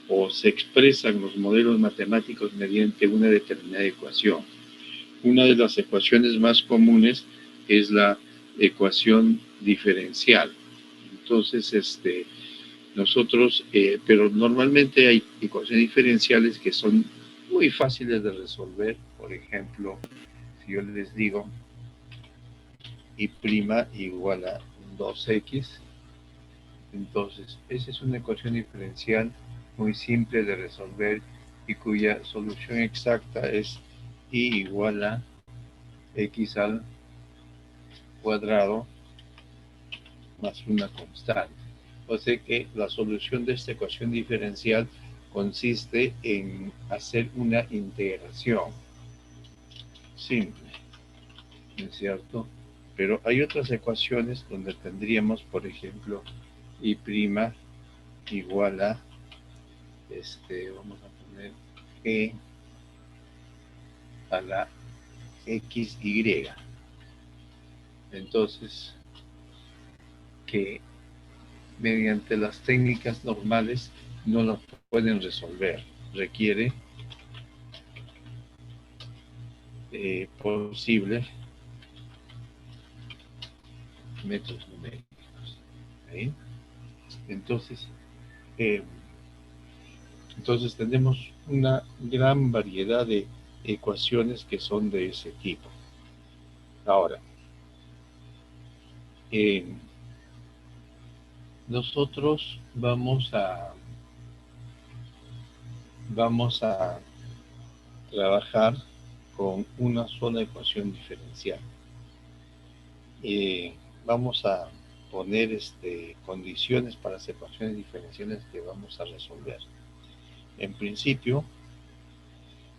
o se expresan los modelos matemáticos mediante una determinada ecuación. Una de las ecuaciones más comunes es la ecuación diferencial. Entonces, nosotros, pero normalmente hay ecuaciones diferenciales que son muy fáciles de resolver. Por ejemplo, si yo les digo y' igual a 2x, entonces esa es una ecuación diferencial muy simple de resolver y cuya solución exacta es y igual a x al cuadrado más una constante. O sea que la solución de esta ecuación diferencial consiste en hacer una integración simple, ¿no es cierto? Pero hay otras ecuaciones donde tendríamos, por ejemplo, y' igual a, vamos a poner e a la xy. Entonces, que mediante las técnicas normales no las pueden resolver. Requiere posible métodos numéricos. ¿Sí? Entonces, eh, entonces tenemos una gran variedad de ecuaciones que son de ese tipo. Ahora, nosotros vamos a trabajar con una sola ecuación diferencial. Vamos a poner condiciones para las ecuaciones diferenciales que vamos a resolver. En principio,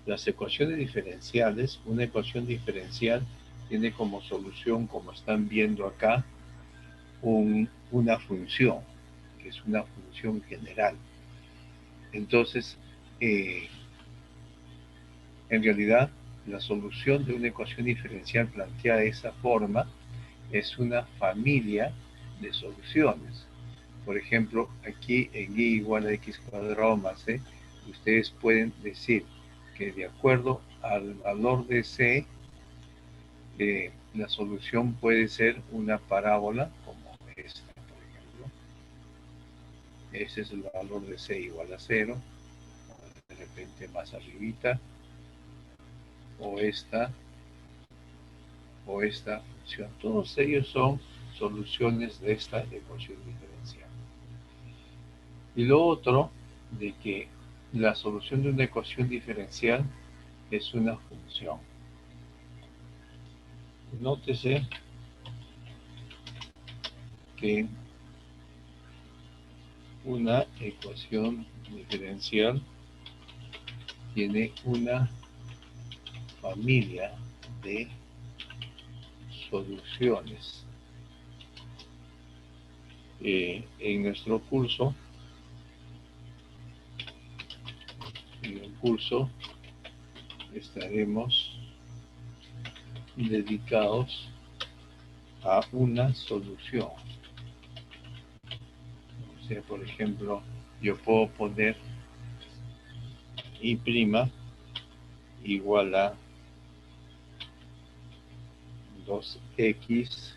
las ecuaciones diferenciales, una ecuación diferencial tiene como solución, como están viendo acá, una función, que es una función general. Entonces, en realidad, la solución de una ecuación diferencial planteada de esa forma es una familia de soluciones. Por ejemplo, aquí en y igual a x cuadrado más c, ustedes pueden decir que de acuerdo al valor de c, la solución puede ser una parábola como esta, por ejemplo. Ese es el valor de c igual a 0, o de repente más arribita, o esta función. Todos ellos son soluciones de esta ecuación diferencial. Y lo otro, de que la solución de una ecuación diferencial es una función. Nótese que una ecuación diferencial tiene una familia de soluciones. En nuestro curso, estaremos dedicados a una solución. O sea, por ejemplo, yo puedo poner y' igual a 2x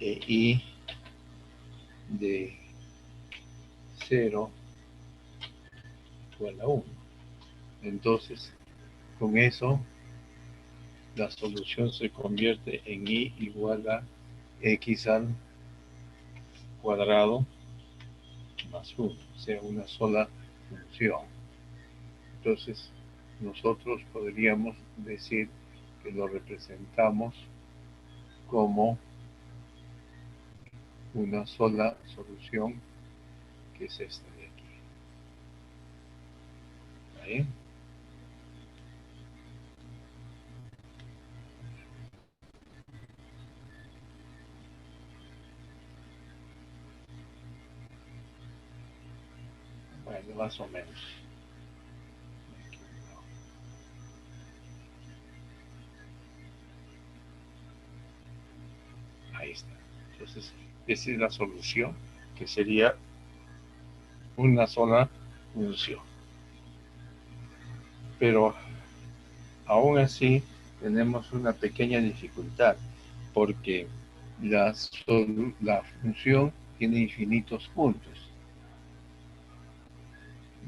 e y de 0 igual a 1. Entonces, con eso, la solución se convierte en y igual a x al cuadrado más 1, o sea, una sola función. Entonces, nosotros podríamos decir que lo representamos como una sola solución, que es esta de aquí. ¿Ahí? Bueno, más o menos. Ahí está. Entonces, esa es la solución, que sería una sola función. Pero aún así tenemos una pequeña dificultad, porque la función tiene infinitos puntos.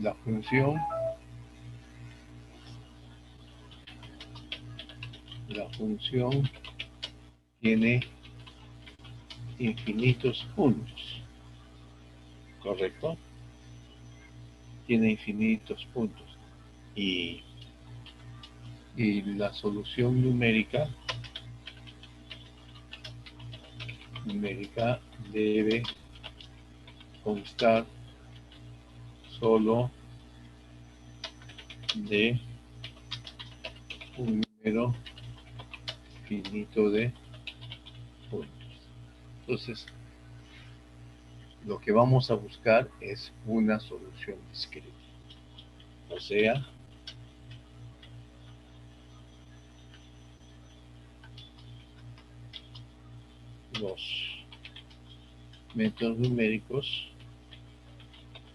La función tiene infinitos puntos, ¿correcto? Tiene infinitos puntos. Y la solución numérica debe constar solo de un número finito de puntos. Entonces, lo que vamos a buscar es una solución discreta. O sea, los métodos numéricos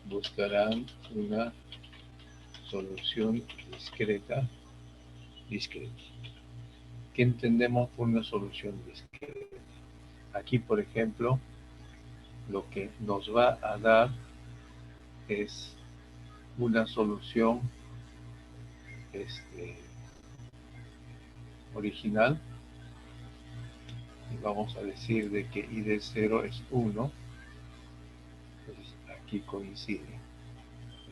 buscarán una solución discreta. ¿Qué entendemos por una solución discreta? Aquí, por ejemplo, lo que nos va a dar es una solución original, y vamos a decir de que i de 0 es 1, entonces aquí coincide,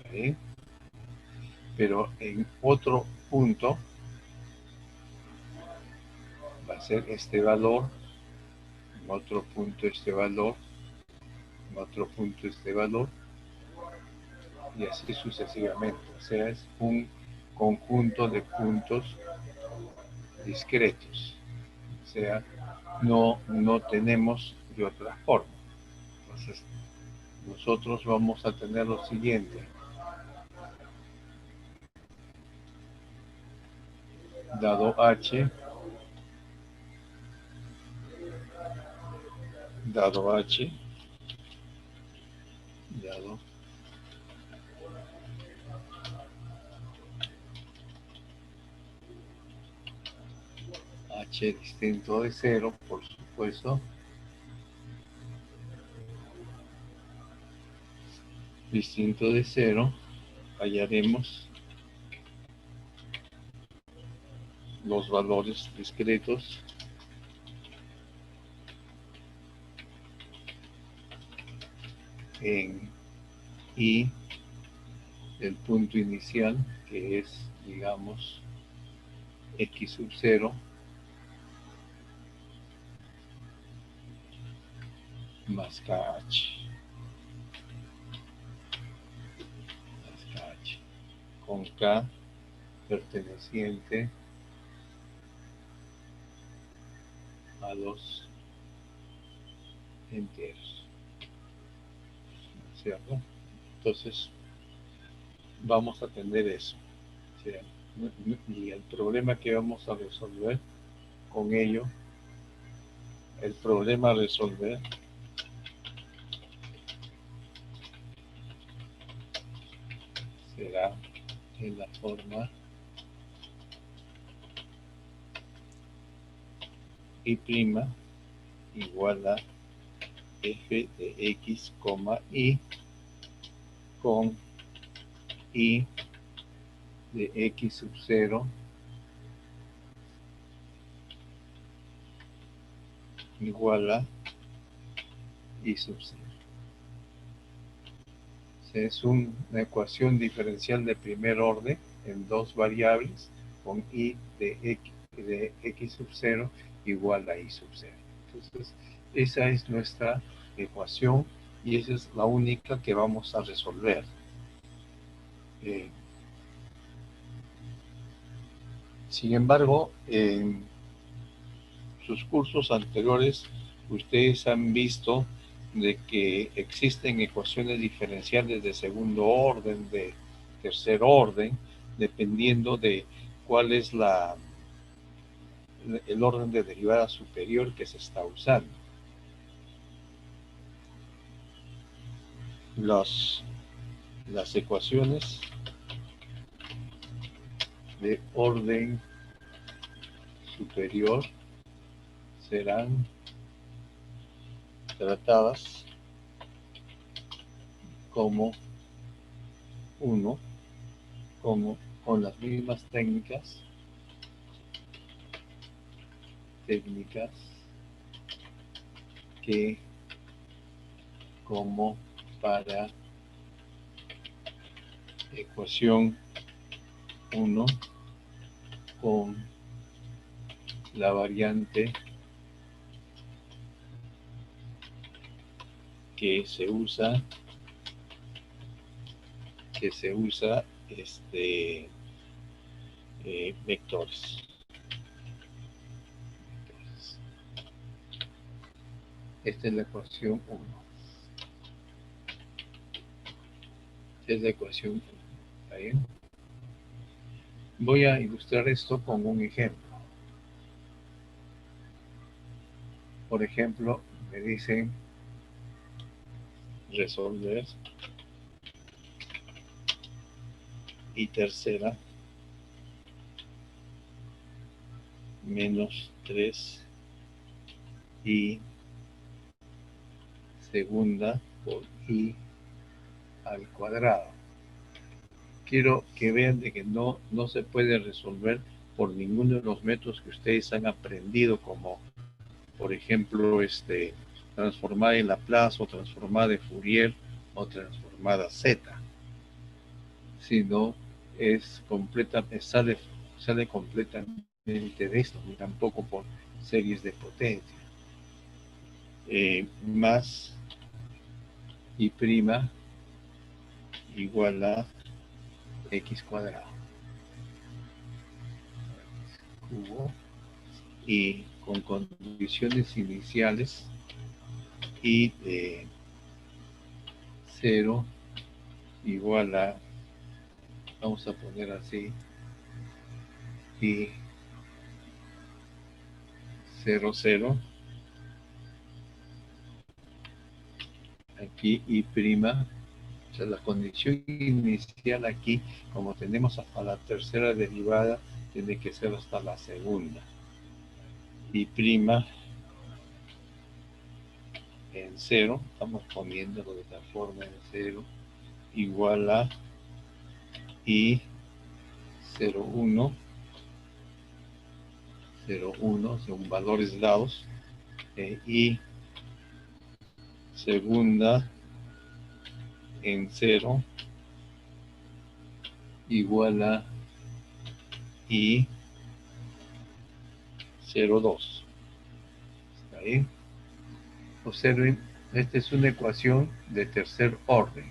¿vale? Pero en otro punto va a ser este valor, en otro punto este valor, en otro punto este valor, y así sucesivamente. O sea, es un conjunto de puntos discretos. O sea, no tenemos de otra forma. Entonces, nosotros vamos a tener lo siguiente. Dado h, dado h distinto de 0, por supuesto, distinto de 0, hallaremos los valores discretos en i del punto inicial, que es, digamos, x sub 0 más kh, con k perteneciente a los enteros, ¿cierto? Entonces, vamos a tener eso. Y el problema que vamos a resolver con ello, el problema a resolver será en la forma i' igual a f de x, y con i de x sub 0 igual a i sub 0. Es una ecuación diferencial de primer orden en dos variables con i de x sub 0 igual a i sub 0. Entonces, esa es nuestra ecuación y esa es la única que vamos a resolver. Sin embargo, en sus cursos anteriores, ustedes han visto de que existen ecuaciones diferenciales de segundo orden, de tercer orden, dependiendo de cuál es el orden de derivada superior que se está usando. Los las ecuaciones de orden superior serán tratadas como uno, como con las mismas técnicas que como para ecuación 1 con la variante que se usa vectores. Esta es la ecuación 1. Esta es la ecuación 1. ¿Está bien? Voy a ilustrar esto con un ejemplo. Por ejemplo, me dicen resolver y tercera menos 3 y segunda por i al cuadrado. Quiero que vean de que no se puede resolver por ninguno de los métodos que ustedes han aprendido, como por ejemplo transformada en Laplace o transformada de Fourier o transformada Z, sino sale completamente de esto, ni tampoco por series de potencia. Más y prima igual a x cuadrado cubo, y con condiciones iniciales y de 0 igual a, vamos a poner así, y 0, 0, aquí y prima, o sea, la condición inicial aquí, como tenemos hasta la tercera derivada, tiene que ser hasta la segunda. Y prima en 0, estamos poniéndolo de esta forma en 0, igual a y 0, 1, 0, 1, según valores dados, y segunda en 0 igual a y 0, 2. ¿Está bien? Observen, esta es una ecuación de tercer orden.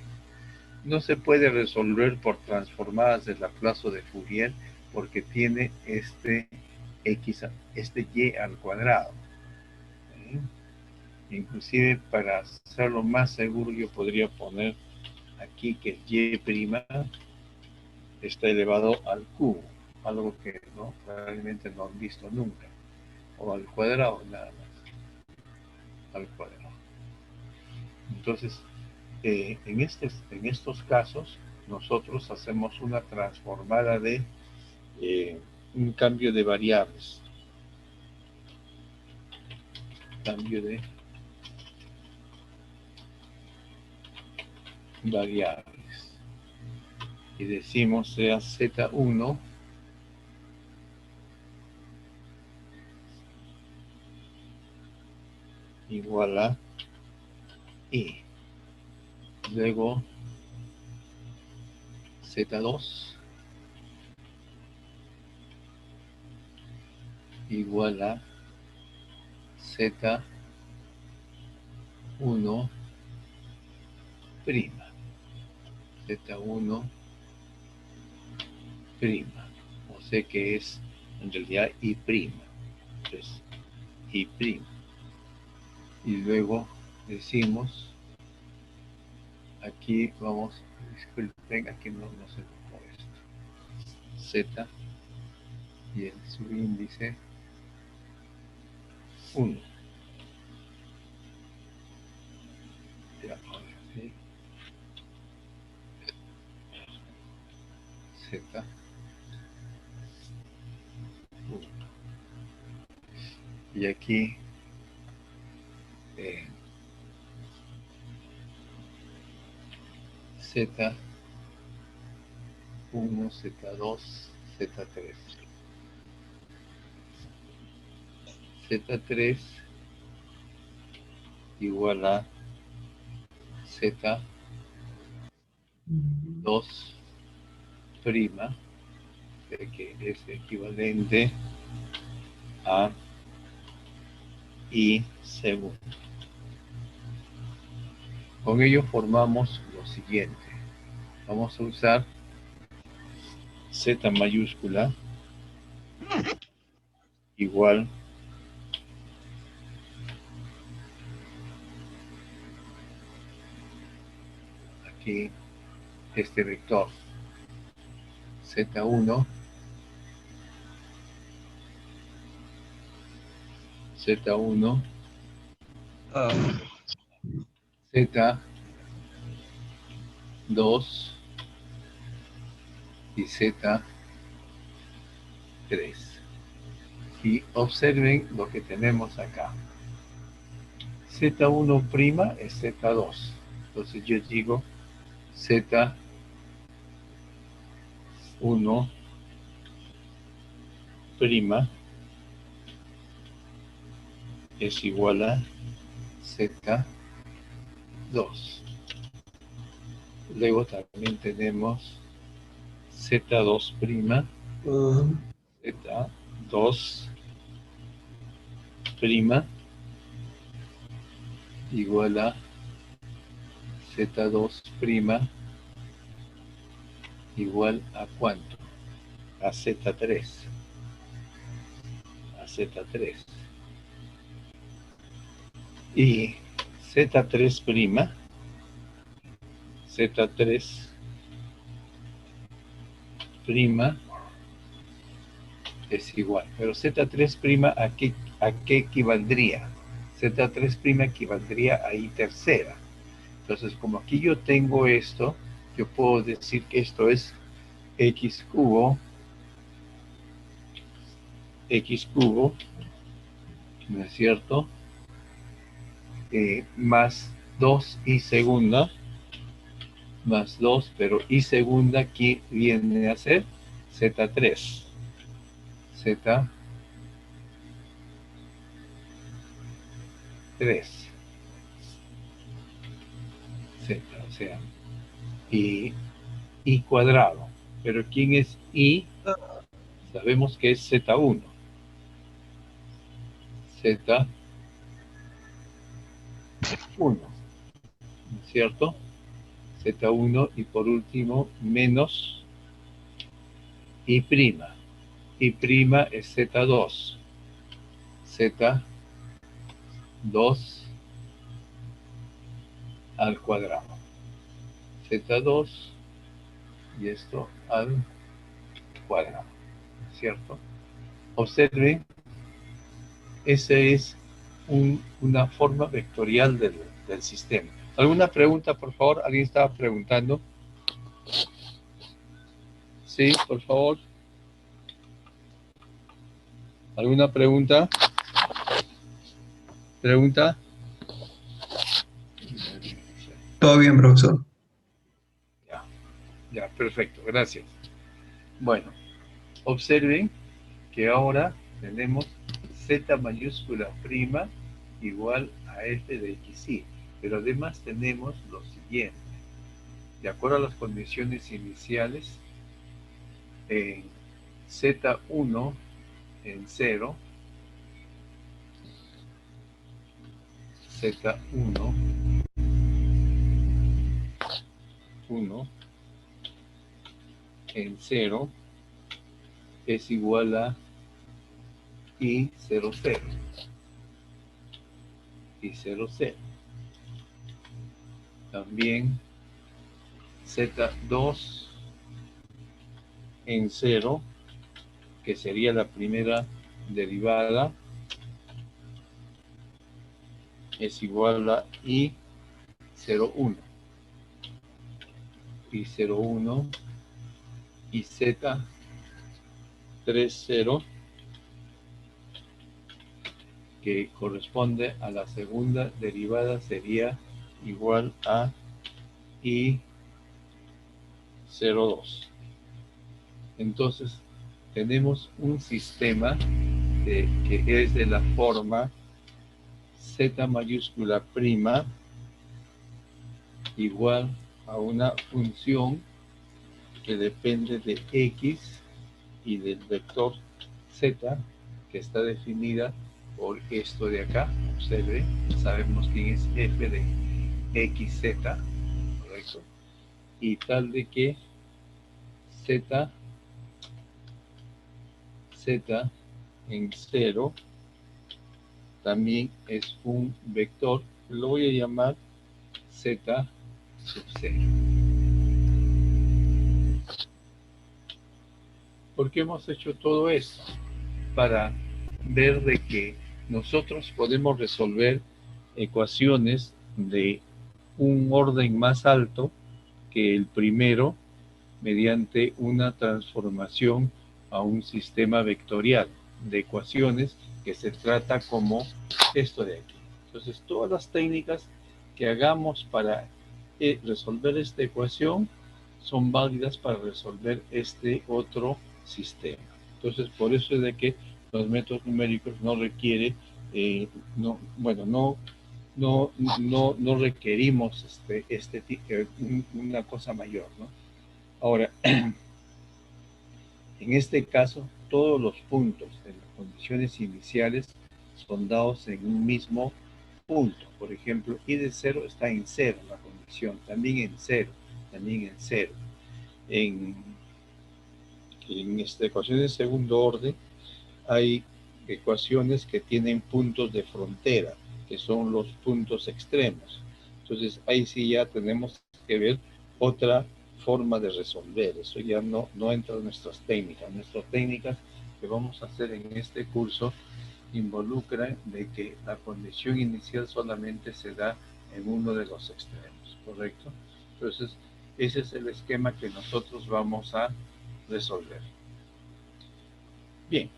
No se puede resolver por transformadas de Laplace o de Fourier porque tiene y al cuadrado. Inclusive, para hacerlo más seguro, yo podría poner aquí que y' está elevado al cubo, algo que realmente no han visto nunca, o al cuadrado, nada más, al cuadrado. Entonces, en estos casos, nosotros hacemos una transformada de un cambio de variables. Cambio de variables. Y decimos sea Z1 igual a I. Luego Z2 igual a Z1 prima. Z1 prima. O sea que es en realidad I prima. Entonces, I prima. Y luego decimos, aquí vamos, disculpen, aquí no se lo esto. Z y el subíndice 1. Ya, ¿sí? Z1. Y aquí Z1, Z2, Z3. Z3 igual a Z2' que es equivalente a I segundo. Con ello formamos lo siguiente. Vamos a usar Z mayúscula igual aquí este vector Z1, Z1, Z2 y Z3. Y observen lo que tenemos acá. Z1' es Z2. Entonces yo digo Z1' es igual a Z2. Luego también tenemos Z2', Z2' igual a Z2' igual a ¿cuánto? A Z3. A Z3. Y Z3', Z3' es igual. Pero Z3' ¿a qué equivaldría? Z3' equivaldría a I tercera. Entonces, como aquí yo tengo esto, yo puedo decir que esto es X cubo, ¿no es cierto? Más 2i segunda, más 2, pero i segunda aquí viene a ser Z3. Z3. Z, o sea, y cuadrado. Pero ¿quién es i? Sabemos que es Z1. Z1, ¿no es cierto? Z1 y por último menos I'. I' es Z2. Z2 al cuadrado. Z2 y esto al cuadrado, ¿cierto? Observen, esa es una forma vectorial del sistema. ¿Alguna pregunta, por favor? ¿Alguien estaba preguntando? Sí, por favor. ¿Alguna pregunta? ¿Pregunta? Todo bien, profesor. Ya, perfecto, gracias. Bueno, observen que ahora tenemos Z mayúscula prima igual a f de xy, pero además tenemos lo siguiente. De acuerdo a las condiciones iniciales, en Z1 en 0, Z1, 1 en 0 es igual a I00. I00. También Z2 en 0, que sería la primera derivada, es igual a I01. I01 y z 3, 0, que corresponde a la segunda derivada, sería igual a I 02. Entonces, tenemos un sistema que es de la forma z mayúscula prima igual a una función que depende de x y del vector z, que está definida por esto de acá. Observe, sabemos quién es f de xz, correcto, y tal de que z en 0 también es un vector, lo voy a llamar z sub 0. ¿Por qué hemos hecho todo esto? Para ver de que nosotros podemos resolver ecuaciones de un orden más alto que el primero mediante una transformación a un sistema vectorial de ecuaciones que se trata como esto de aquí. Entonces, todas las técnicas que hagamos para resolver esta ecuación son válidas para resolver este otro sistema. Entonces, por eso es de que los métodos numéricos no requiere, no requerimos una cosa mayor, ¿no? Ahora, en este caso, todos los puntos de las condiciones iniciales son dados en un mismo punto. Por ejemplo, I de 0 está en 0 la condición, también en 0, también en 0. En esta ecuación de segundo orden hay ecuaciones que tienen puntos de frontera, que son los puntos extremos. Entonces, ahí sí ya tenemos que ver otra forma de resolver. Eso ya no entra en nuestras técnicas. Nuestras técnicas que vamos a hacer en este curso involucran de que la condición inicial solamente se da en uno de los extremos, ¿correcto? Entonces, ese es el esquema que nosotros vamos a resolver. Bien,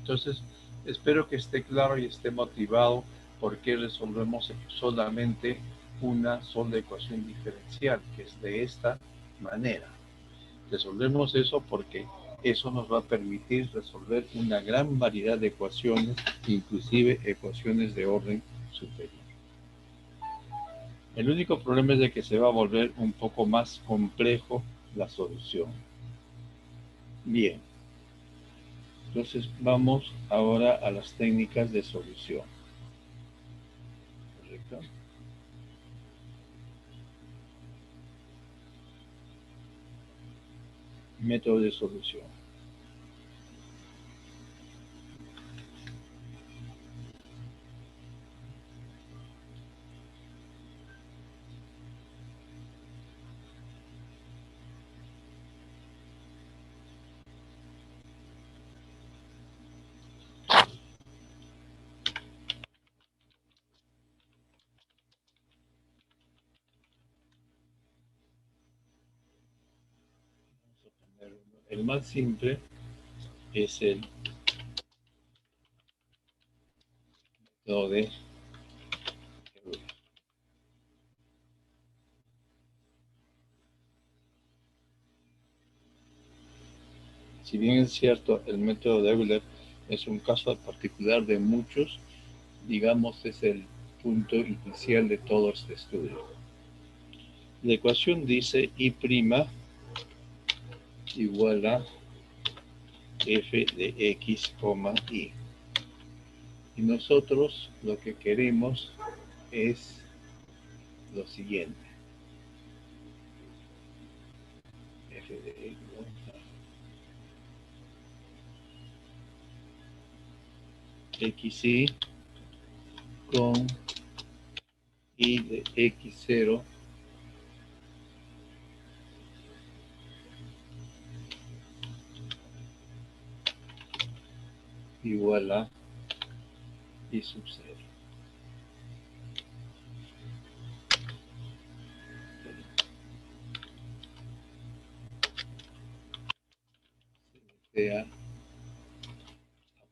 entonces espero que esté claro y esté motivado por qué resolvemos solamente una sola ecuación diferencial, que es de esta manera. Resolvemos eso porque eso nos va a permitir resolver una gran variedad de ecuaciones, inclusive ecuaciones de orden superior. El único problema es de que se va a volver un poco más complejo la solución. Bien, entonces vamos ahora a las técnicas de solución. ¿Correcto? Método de solución. El más simple es el método de Euler. Si bien es cierto, el método de Euler es un caso particular de muchos, digamos, es el punto inicial de todo este estudio. La ecuación dice I' igual a f de x, y. Y nosotros lo que queremos es lo siguiente. F de x, xy con y de x0 igual a y sub 0. sea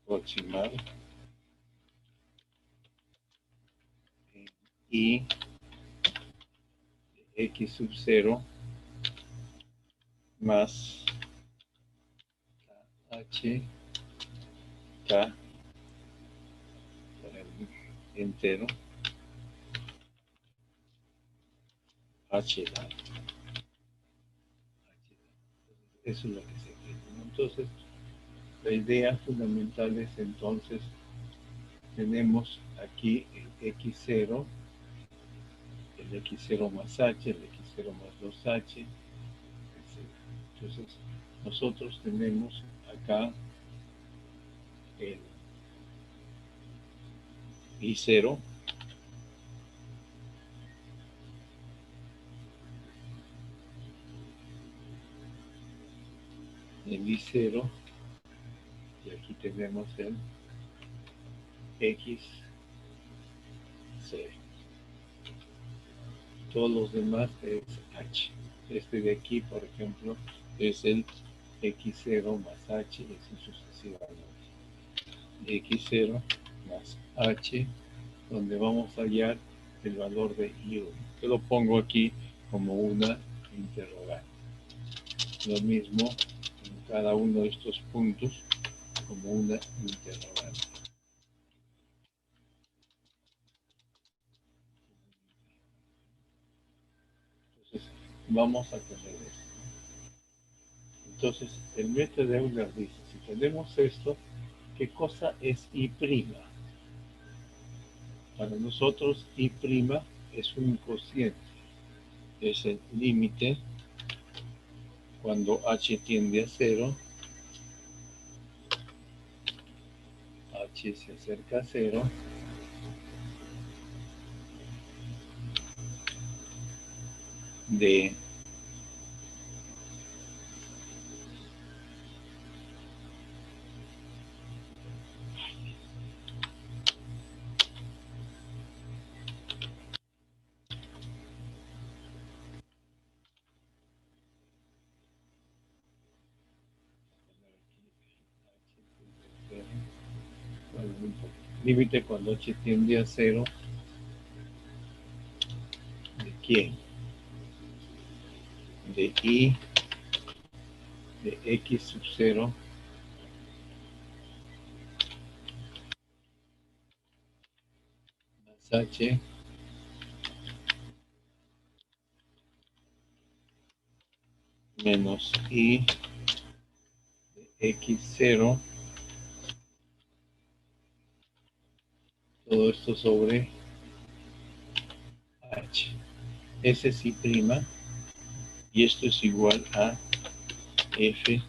aproximado en I de X sub 0 más H K para el entero H dado. Eso es lo que se quiere. Entonces, la idea fundamental es entonces, tenemos aquí el X0, el X0 más H, el X0 más 2H, etc. Entonces, nosotros tenemos acá el I0, y aquí tenemos el X0. Todos los demás es H. Este de aquí, por ejemplo, es el X0 más H, y así sucesivamente. X0 más H, donde vamos a hallar el valor de I1. Yo lo pongo aquí como una interrogante. Lo mismo en cada uno de estos puntos como una interrogante. Entonces, vamos a tener esto. Entonces, el método de Euler dice, si tenemos esto, ¿qué cosa es I'? Para nosotros, I' es un cociente. Es el límite cuando H tiende a 0, H se acerca a 0, de límite cuando H tiende a 0, ¿de quién? De I de X sub 0 más H menos I de X0, todo esto sobre H. Ese es I', y esto es igual a F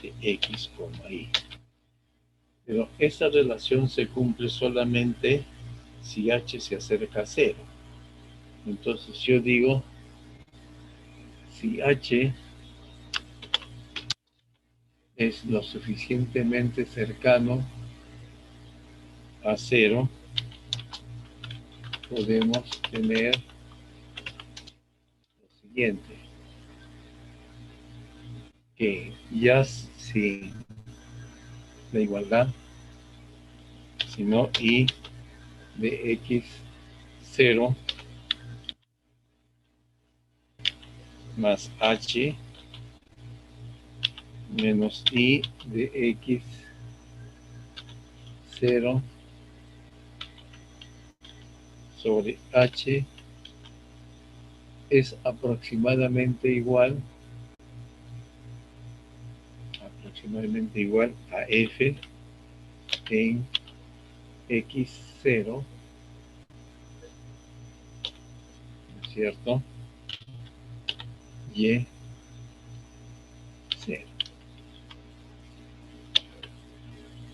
de X, Y. Pero esta relación se cumple solamente si H se acerca a 0. Entonces yo digo, si H es lo suficientemente cercano a 0, podemos tener lo siguiente, que ya sin la igualdad, sino I de X0 más H menos I de X0 sobre H es aproximadamente igual a F en X0, ¿no es cierto? Y0.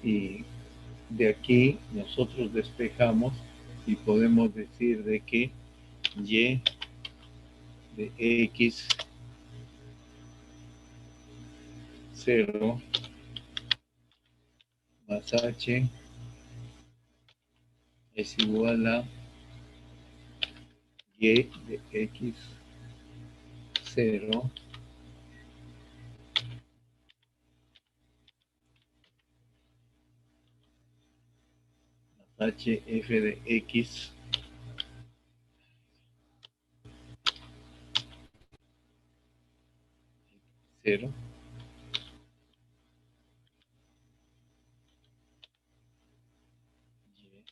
Y de aquí nosotros despejamos y podemos decir de que Y de X0 más H es igual a Y de X0 hf de x cero y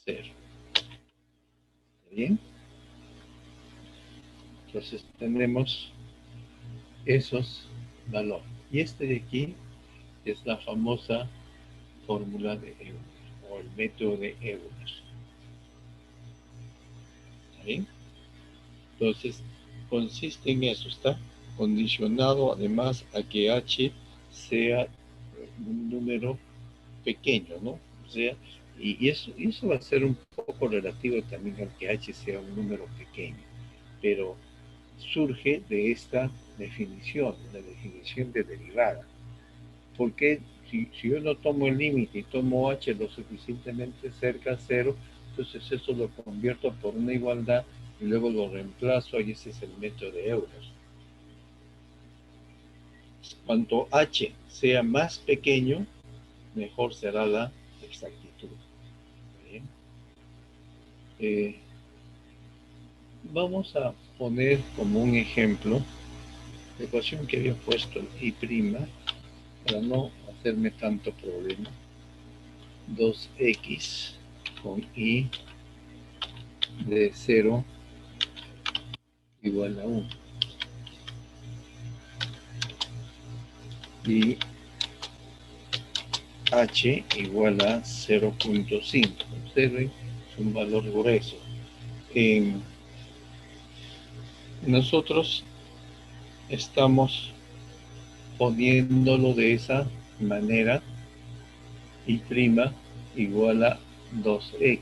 cero. ¿Está bien? Entonces tenemos esos valores. Y este de aquí es la famosa fórmula de Euler o el método de Euler. ¿Está bien? Entonces consiste en eso, está condicionado además a que h sea un número pequeño, ¿no? O sea, y eso va a ser un poco relativo también al que h sea un número pequeño, pero surge de esta definición, la definición de derivada. Porque si yo no tomo el límite y tomo h lo suficientemente cerca a cero, entonces eso lo convierto por una igualdad y luego lo reemplazo y ese es el método de Euler. Cuanto h sea más pequeño, mejor será la exactitud. ¿Bien? Vamos a poner como un ejemplo la ecuación que había puesto y' para no hacerme tanto problema. 2x con y de 0 igual a 1 y h igual a 0.5. 0 es un valor grueso. Nosotros estamos poniéndolo de esa manera y' igual a 2x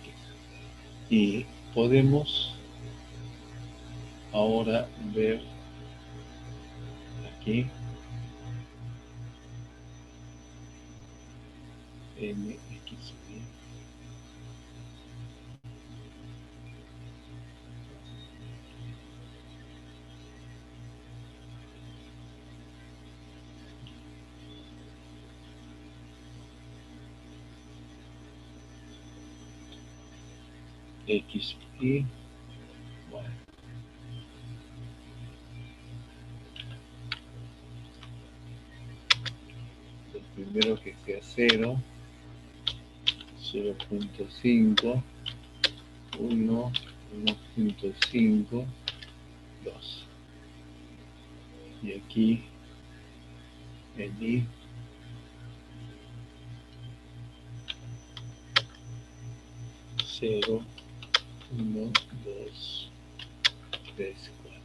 y podemos ahora ver aquí mx xy, bueno, el primero que sea 0, 0.5, 1, 1.5, 2. Y aquí el i 0, 1, 2, 3, 4.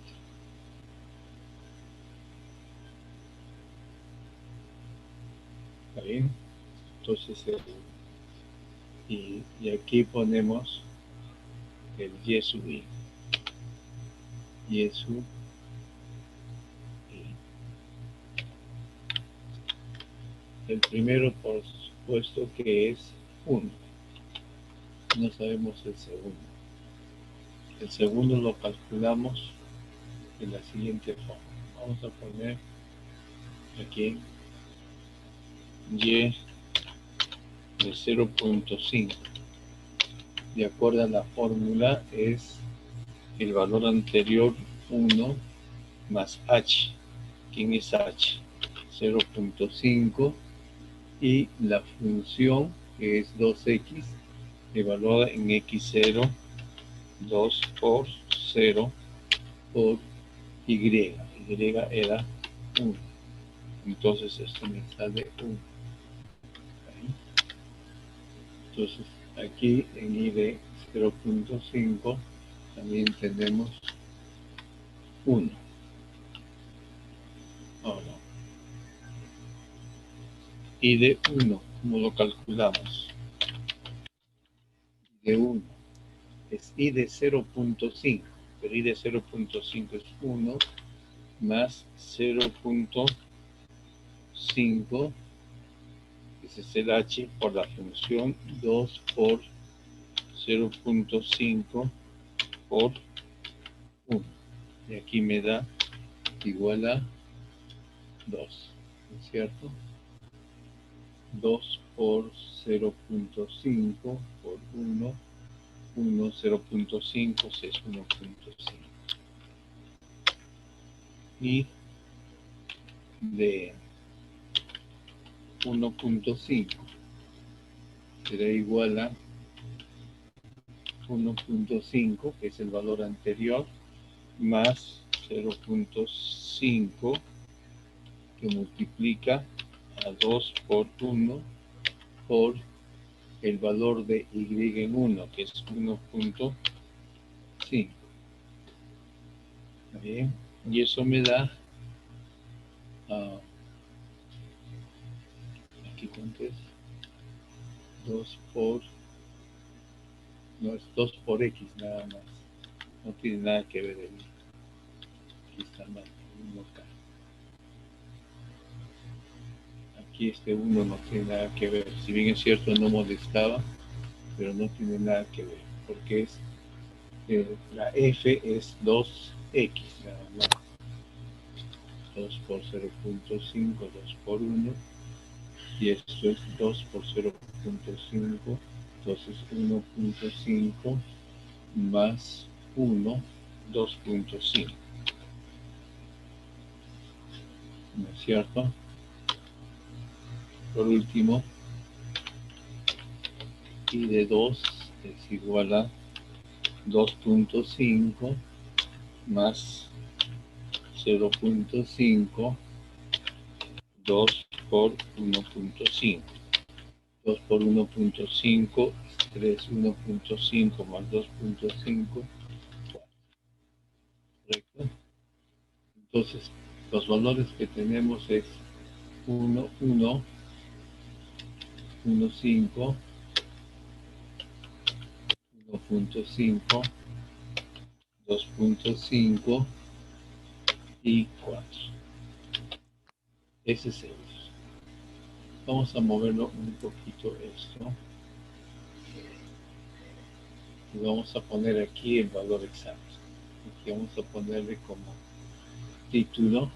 ¿Está bien? Entonces, y aquí ponemos el y sub i. Y sub i. El primero, por supuesto, que es 1. No sabemos el segundo. El segundo lo calculamos de la siguiente forma. Vamos a poner aquí y de 0.5. De acuerdo a la fórmula es el valor anterior 1 más h. ¿Quién es h? 0.5 y la función que es 2x evaluada en x0, 2 por 0 por y. Y era 1. Entonces esto me sale 1. Entonces aquí en i de 0.5 también tenemos 1. Ahora, i de 1, ¿cómo lo calculamos? De 1 es i de 0.5, pero i de 0.5 es 1 más 0.5, ese es el h por la función 2 por 0.5 por 1. Y aquí me da igual a 2, ¿no es cierto? 2 por 0.5 por 1, 0.5 es 1.5. Y de 1.5 será igual a 1.5, que es el valor anterior, más 0.5, que multiplica a 2 por 1 por el valor de y en 1, que es 1.5. Bien, y eso me da, aquí cuánto es, 2 por, no es 2 por x nada más, no tiene nada que ver el, aquí está mal, 1K. Aquí este 1 no tiene nada que ver, si bien es cierto no molestaba, pero no tiene nada que ver, porque es la f es 2x nada más, 2 por 0.5, 2 por 1, y esto es 2 por 0.5, entonces 1.5 más 1, 2.5, ¿no es cierto? Por último, y de 2 es igual a 2.5 más 0.5, 2 por 1.5. 2 por 1.5 es 3, 1.5 más 2.5, 4. ¿Correcto? Entonces, los valores que tenemos es 1, 1, 1, 5, 1.5, 2.5 y 4. Ese es el uso. Vamos a moverlo un poquito esto. Y vamos a poner aquí el valor exacto. Aquí vamos a ponerle como título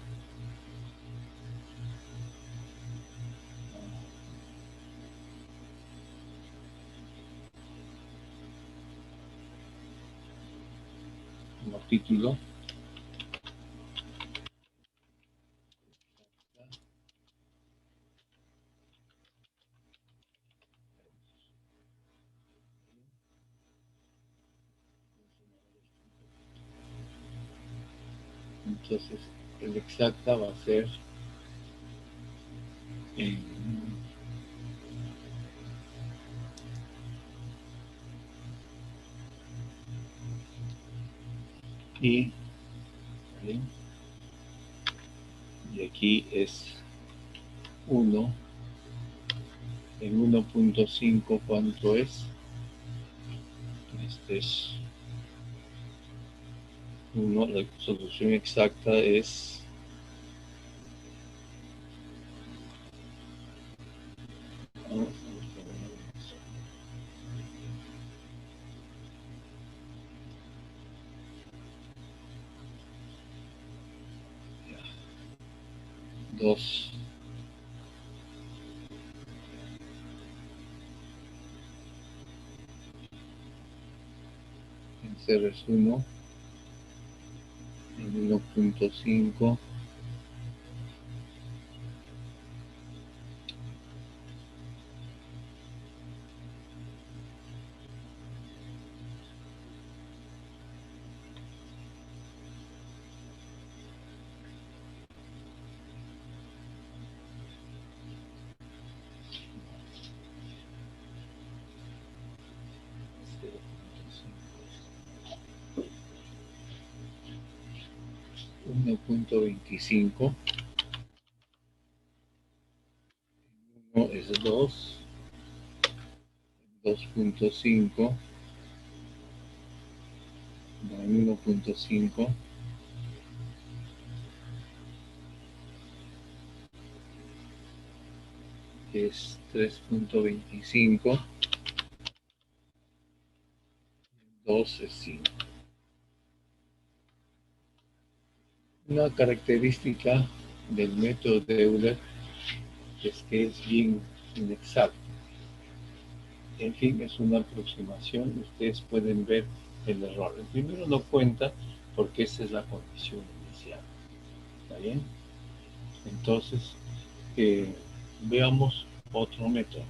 título. Entonces, el exacta va a ser y, ¿bien? Y aquí es 1. En 1.5, ¿cuánto es? Este es 1. La solución exacta es 2. En 0 es 1. En 1.5 1.25, 1 es 2, 2.5, no, 1.5 es 3.25, 2 es 5. Una característica del método de Euler es que es bien inexacto. En fin, es una aproximación. Ustedes pueden ver el error. El primero no cuenta porque esa es la condición inicial. ¿Está bien? Entonces, veamos otro método.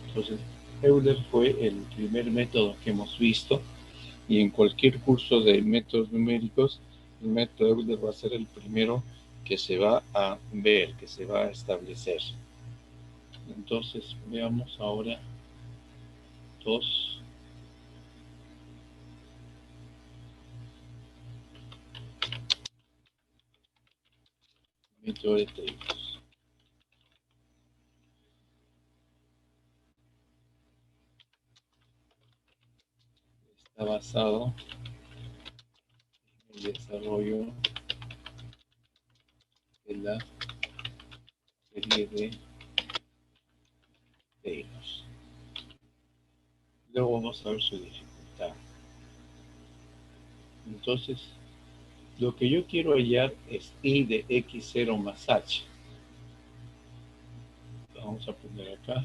Entonces, Euler fue el primer método que hemos visto, y en cualquier curso de métodos numéricos, el método Euler va a ser el primero que se va a ver, que se va a establecer. Entonces, veamos ahora dos. Método de Taylor. Está basado en el desarrollo de la serie de Taylor. Luego vamos a ver su dificultad. Entonces, lo que yo quiero hallar es I de X0 más H. Vamos a poner acá.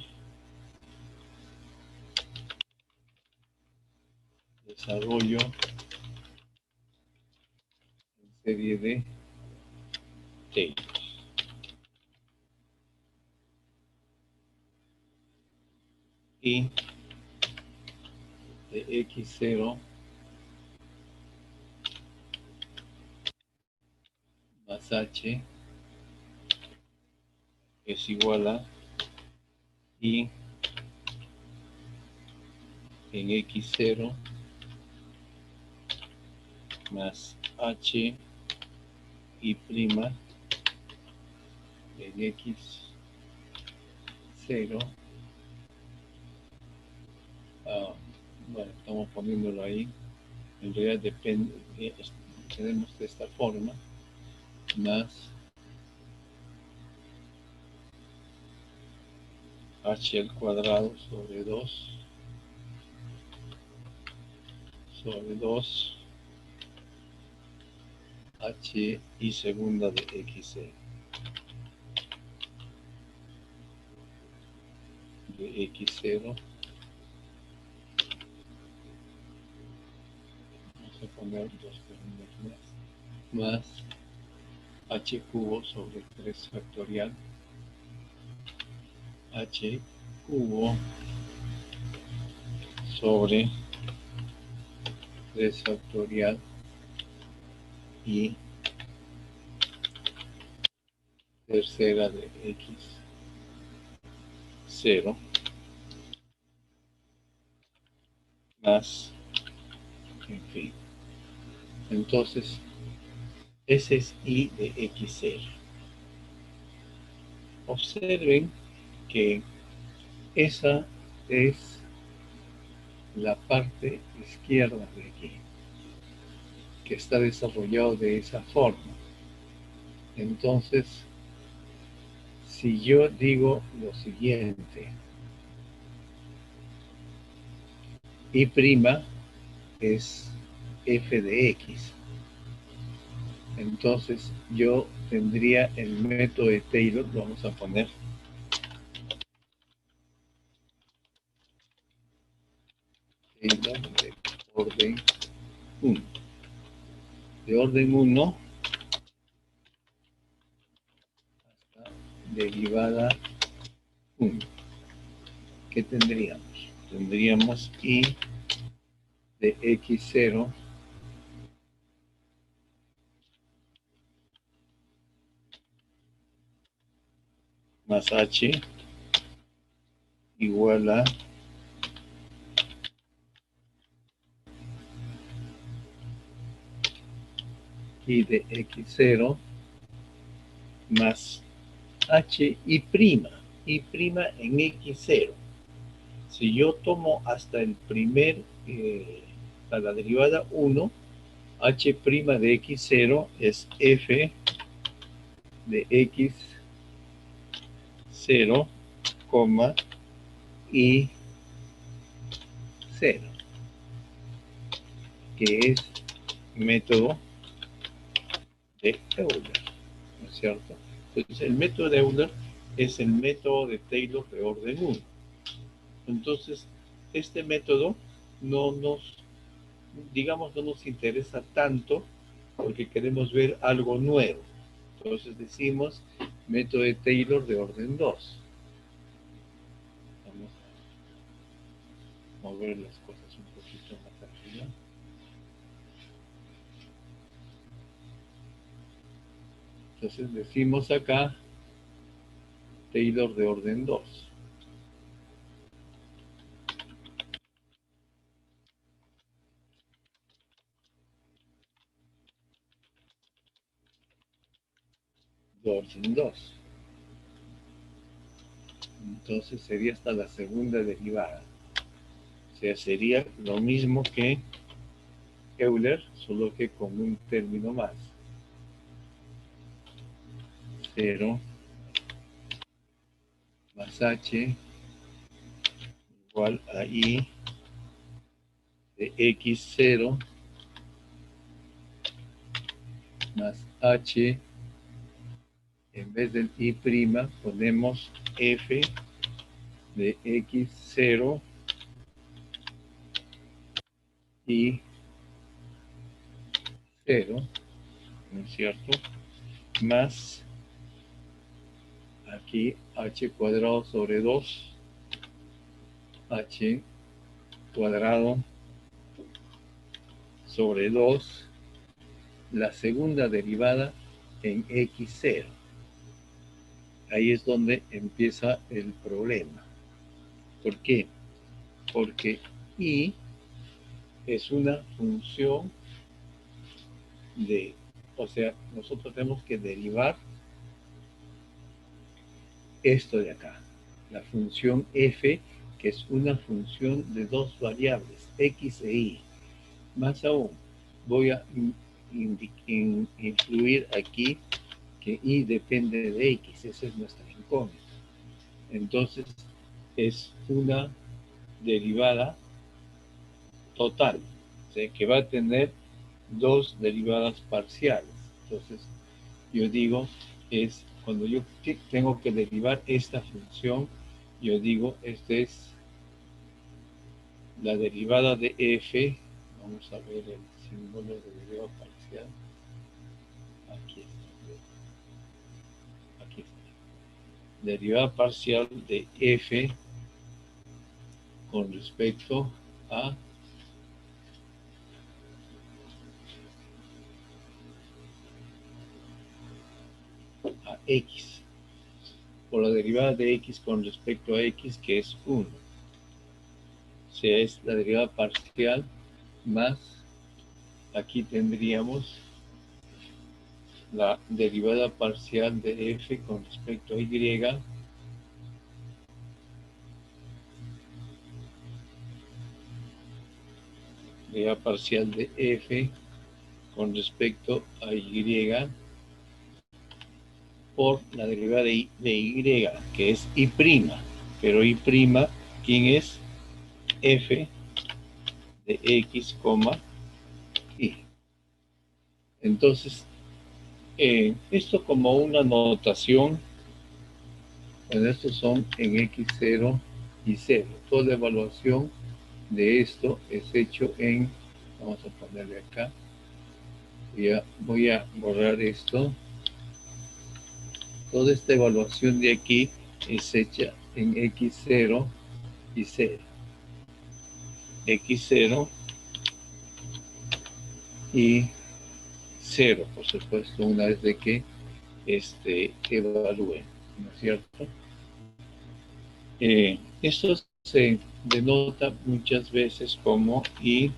Desarrollo en serie de Taylor. I de X0 más H es igual a I en X0 más H y prima en X0. Bueno, estamos poniéndolo ahí. En realidad depende, tenemos de esta forma, más H al cuadrado sobre 2 H y segunda de X0 de X0. Vamos a poner dos términos más H cubo sobre 3 factorial H cubo sobre 3 factorial y tercera de X0 más, en fin. Entonces, ese es I de X0. Observen que esa es la parte izquierda de aquí, que está desarrollado de esa forma. Entonces, si yo digo lo siguiente, I' es f de x, entonces yo tendría el método de Taylor, vamos a poner Taylor de orden 1. De orden 1 hasta derivada 1. ¿Qué tendríamos? Tendríamos I de X0 más H igual a I de X0 más H y prima en X0. Si yo tomo hasta el primer, a la derivada 1, H' de X0 es F de X0, y 0, que es método de Euler, ¿no es cierto? Entonces, el método de Euler es el método de Taylor de orden 1. Entonces, este método no nos interesa tanto porque queremos ver algo nuevo. Entonces decimos método de Taylor de orden 2. Vamos a mover las cosas un poquito más arriba. Entonces decimos acá Taylor de orden 2. De orden 2. Entonces sería hasta la segunda derivada. O sea, sería lo mismo que Euler, solo que con un término más. 0 más h igual a i de x0 más h, en vez del i' ponemos f de x0 y 0, ¿no es cierto? Más aquí h cuadrado sobre 2, h cuadrado sobre 2, la segunda derivada en x0. Ahí es donde empieza el problema. ¿Por qué? Porque i es una función de, o sea, nosotros tenemos que derivar esto de acá, la función f, que es una función de dos variables, x e y. Más aún, voy a incluir aquí que y depende de x, esa es nuestra incógnita. Entonces, es una derivada total, o sea, que va a tener dos derivadas parciales. Entonces, yo digo, es cuando yo tengo que derivar esta función, yo digo, esta es la derivada de f. Vamos a ver el símbolo de derivada parcial. Aquí está. Aquí está. Derivada parcial de f con respecto a x, por la derivada de x con respecto a x, que es 1. O sea, es la derivada parcial más, aquí tendríamos la derivada parcial de f con respecto a y, derivada parcial de f con respecto a y por la derivada de y, que es y', pero y', ¿quién es? F de x, y. Entonces, esto como una notación, bueno, estos son en x0 y 0. Toda la evaluación de esto es hecho en, vamos a ponerle acá, voy a borrar esto. Toda esta evaluación de aquí es hecha en x0 y 0. x0 y 0, por supuesto, una vez de que evalúen, ¿no es cierto? Esto se denota muchas veces como i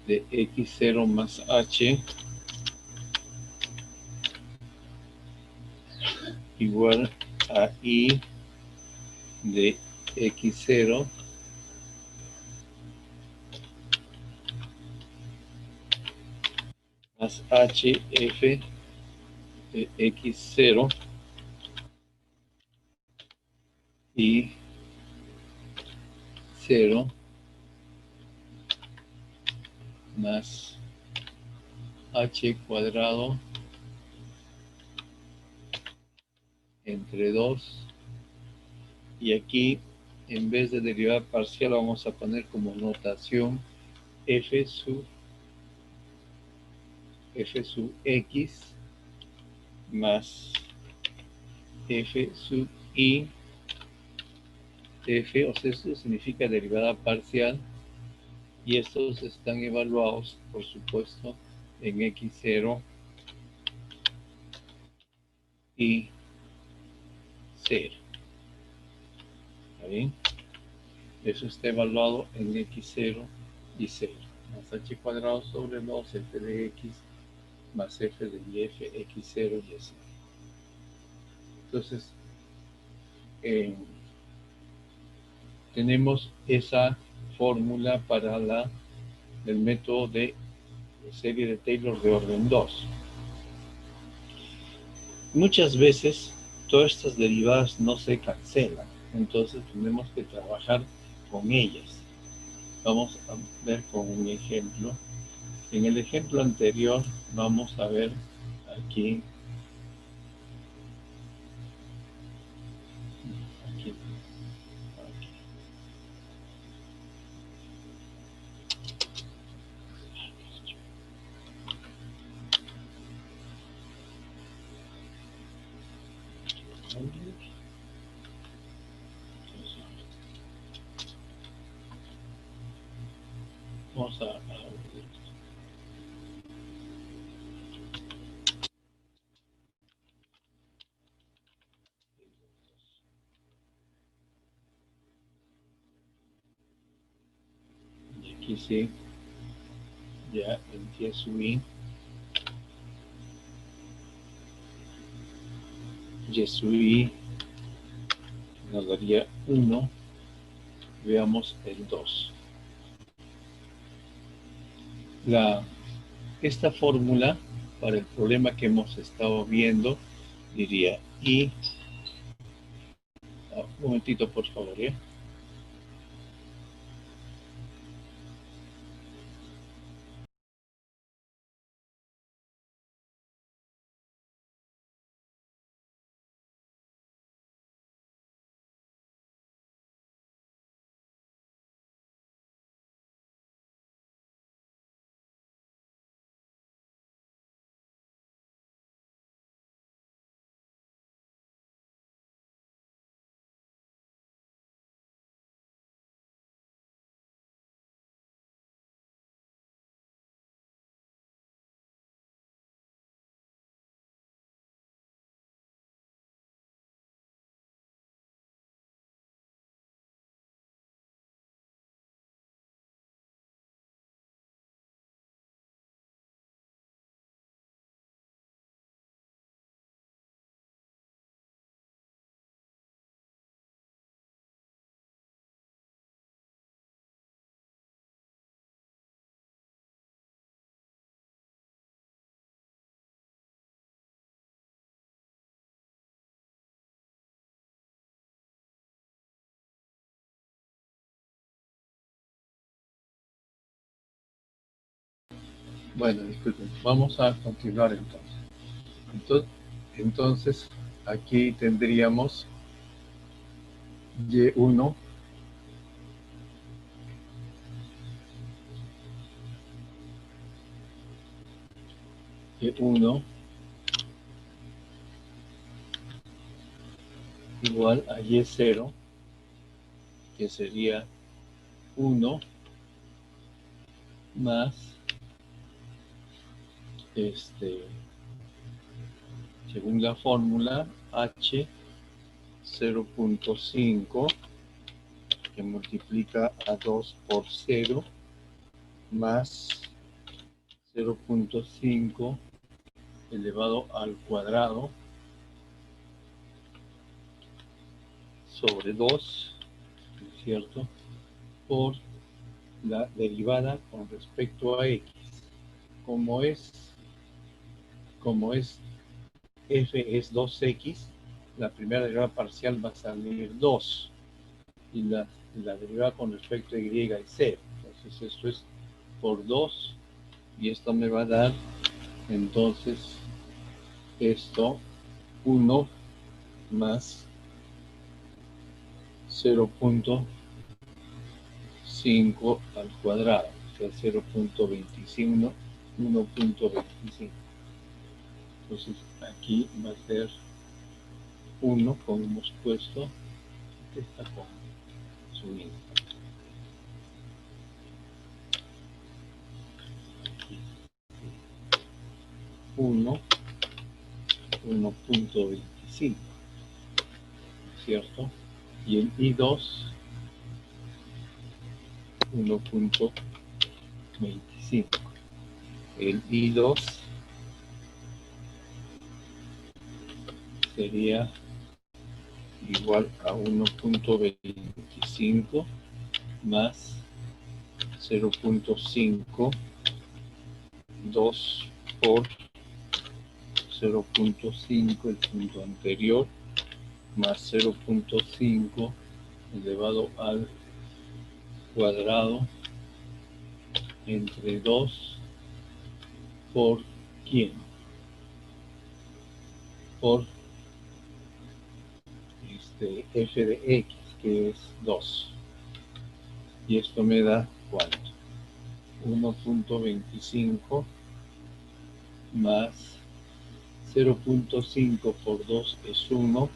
de x0 más h igual a i de x0 más hf de x0 y 0 más h cuadrado entre 2, y aquí en vez de derivada parcial vamos a poner como notación f sub x más f sub i f, o sea, esto significa derivada parcial, y estos están evaluados, por supuesto, en x0 y 0. ¿Está bien? Eso está evaluado en x0 y 0. Más h cuadrado sobre 2 f de x más f de y f x0 y s. Entonces, tenemos esa fórmula para el método de serie de Taylor de orden 2. Muchas veces todas estas derivadas no se cancelan, entonces tenemos que trabajar con ellas. Vamos a ver con un ejemplo. En el ejemplo anterior vamos a ver aquí, aquí. Vamos a y aquí sí, ya empiezo y subí, nos daría 1, veamos el 2. Esta fórmula para el problema que hemos estado viendo diría y, un momentito por favor, ¿eh? Bueno, disculpen, vamos a continuar entonces. Entonces aquí tendríamos y1 igual a y0, que sería 1 más según la fórmula h 0.5 que multiplica a 2 por 0 más 0.5 elevado al cuadrado sobre 2, ¿no es cierto?, por la derivada con respecto a x. Como es f es 2x, la primera derivada parcial va a salir 2 y la derivada con respecto a y es 0. Entonces esto es por 2 y esto me va a dar entonces esto 1 más 0.5 al cuadrado, o sea, 0.25, 1.25. Entonces aquí va a ser 1, como hemos puesto, esta con su mismo. 1.25, ¿cierto? Y el I2, 1.25. El I2 sería igual a 1.25 más 0.5, 2 por 0.5, el punto anterior, más 0.5 elevado al cuadrado entre 2 por ¿quién? Por f de x, que es 2. Y esto me da ¿cuánto? 1.25 más 0.5 por 2 es 1,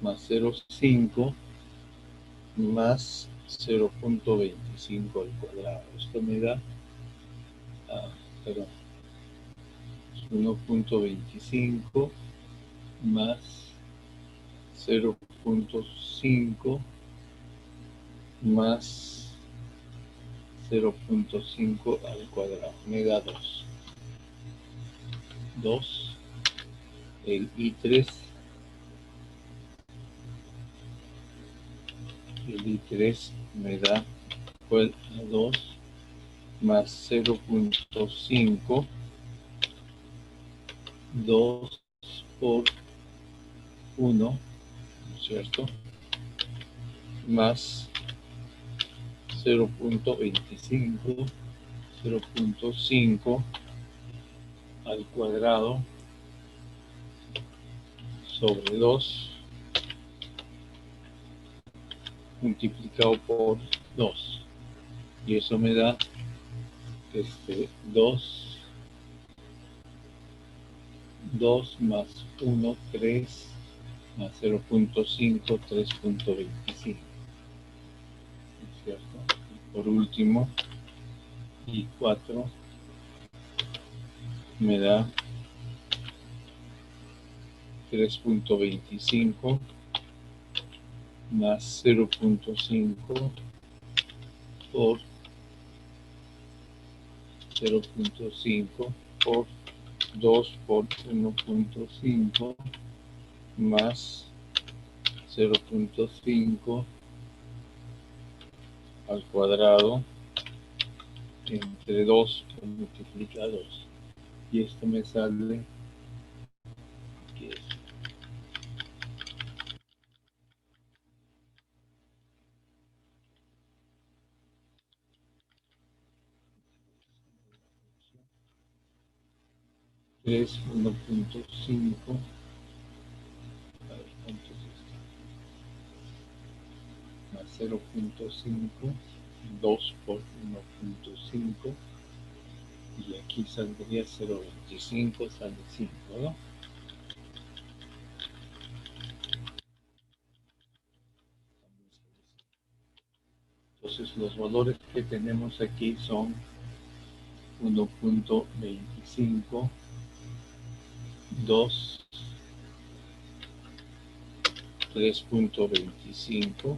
más 0.5 más 0.25 al cuadrado. Esto me da, perdón, 1.25 más 0.5 más 0.5 al cuadrado. Me da 2. 2. El I3. El I3 me da 2 más 0.5. 2 por 1, ¿no es cierto? Más 0.25, 0.5 al cuadrado sobre 2 multiplicado por 2. Y eso me da 2 más 1, 3 más 0.5, 3.25. ¿Cierto? Y por último, I4 me da 3.25 más 0.5 por 0.5 por 2 por 1.5 más 0.5 al cuadrado entre 2 multiplica 2. Y esto me sale que es 3, 1.5. A ver, ¿cuánto es esto? Más 0.5, 2 por 1.5. Y aquí saldría 0.25, sale 5, ¿no? Entonces los valores que tenemos aquí son 1.25, 2, 3.25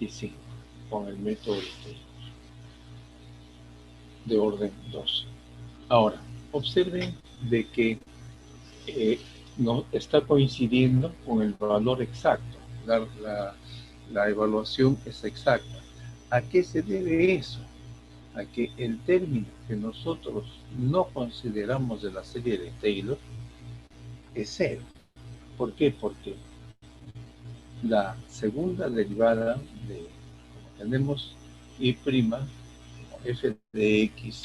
y 5 con el método de orden 2. Ahora, observen de que no está coincidiendo con el valor exacto. La evaluación es exacta. ¿A qué se debe eso? A que el término que nosotros no consideramos de la serie de Taylor es 0. ¿Por qué? Porque la segunda derivada de, como tenemos y' como f de x,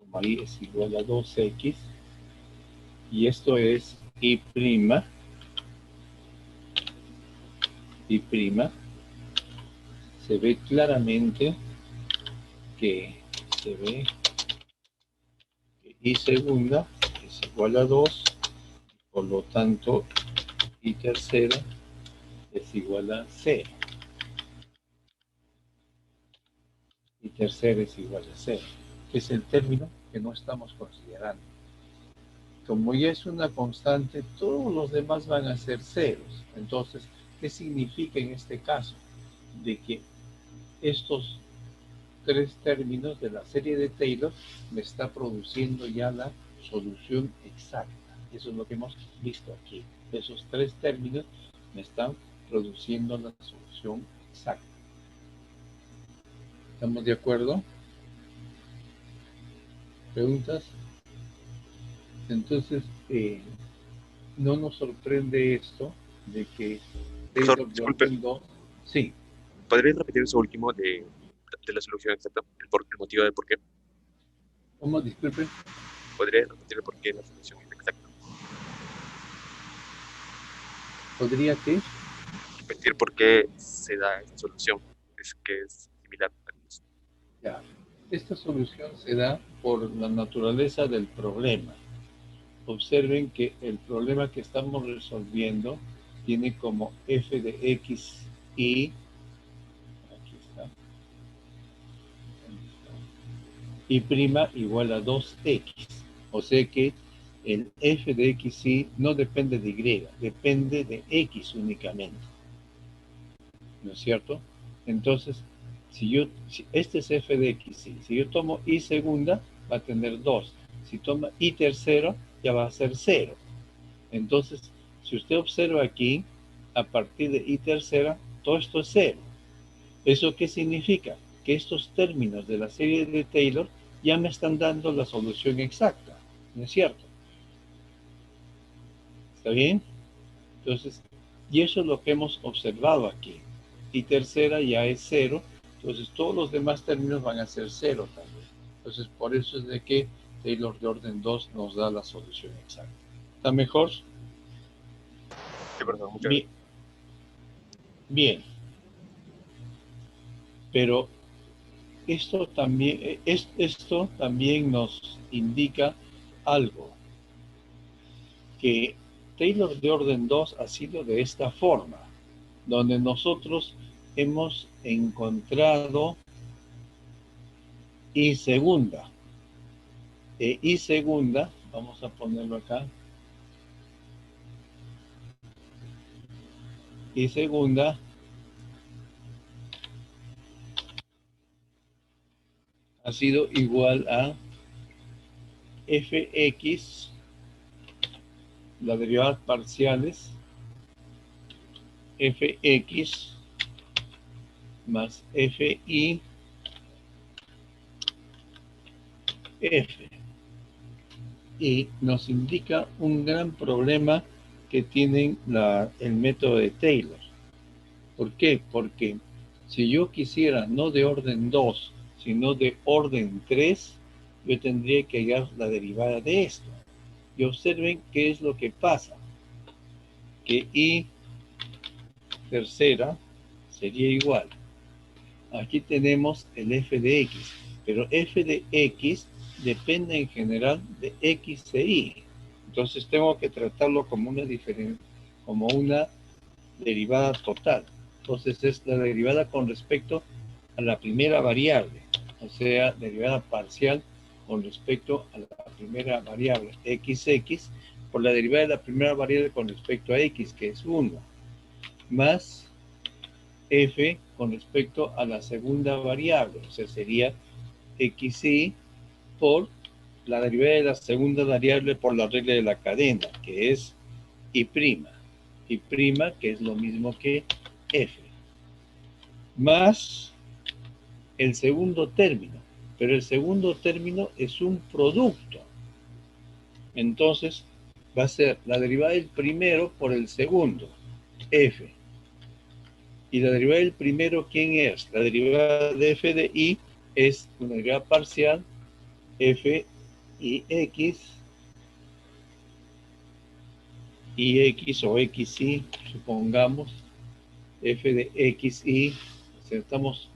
como y es igual a 2x, y esto es I', se ve claramente que I segunda es igual a 2, por lo tanto I tercera es igual a 0. Y tercera es igual a 0, que es el término que no estamos considerando. Como ya es una constante, todos los demás van a ser ceros. Entonces, ¿qué significa en este caso? De que estos tres términos de la serie de Taylor me está produciendo ya la solución exacta. Eso es lo que hemos visto aquí. Esos tres términos me están produciendo la solución exacta. ¿Estamos de acuerdo? ¿Preguntas? Entonces, no nos sorprende esto de que Profesor, Taylor de disculpe, orden 2, sí, ¿podría repetir eso último de la solución exacta? El motivo de por qué. ¿cómo? Disculpen, ¿Podría repetir el por qué la solución es exacta? ¿podría que? Repetir por qué se da esa solución, es que es similar a los. Ya, esta solución se da por la naturaleza del problema. Observen que el problema que estamos resolviendo tiene como f de x y, aquí está, y prima igual a 2x. O sea que el f de x y no depende de y, depende de x únicamente. ¿No es cierto? Entonces, si este es f de x, si yo tomo y segunda, va a tener 2. Si toma y tercero, ya va a ser 0. Entonces, si usted observa aquí, a partir de y tercera, todo esto es 0. ¿Eso qué significa? Que estos términos de la serie de Taylor ya me están dando la solución exacta. ¿No es cierto? ¿Está bien? Entonces, y eso es lo que hemos observado aquí. Y tercera ya es 0, entonces todos los demás términos van a ser 0 también. Entonces, por eso es de que Taylor de orden 2 nos da la solución exacta. ¿Está mejor? Sí, profesor, muchas Bien. gracias. Bien. Pero esto también nos indica algo, que Taylor de orden 2 ha sido de esta forma, donde nosotros hemos encontrado y segunda. Y segunda, vamos a ponerlo acá, y segunda ha sido igual a fx, las derivadas parciales, fx más fi f. Y nos indica un gran problema que tienen el método de Taylor. ¿Por qué? Porque si yo quisiera no de orden 2, sino de orden 3, yo tendría que hallar la derivada de esto. Y observen qué es lo que pasa. Que y tercera sería igual. Aquí tenemos el f de x, pero f de x depende en general de x e y. Entonces tengo que tratarlo como una derivada total. Entonces es la derivada con respecto a la primera variable, o sea, derivada parcial con respecto a la primera variable xx por la derivada de la primera variable con respecto a x, que es 1, más f con respecto a la segunda variable, o sea, sería xy por la derivada de la segunda variable por la regla de la cadena, que es y prima, que es lo mismo que f, más el segundo término, pero el segundo término es un producto. Entonces, va a ser la derivada del primero por el segundo, f. Y la derivada del primero, ¿quién es? La derivada de f de y es una derivada parcial, f y x ix o xy, supongamos, f de xy, aceptamos,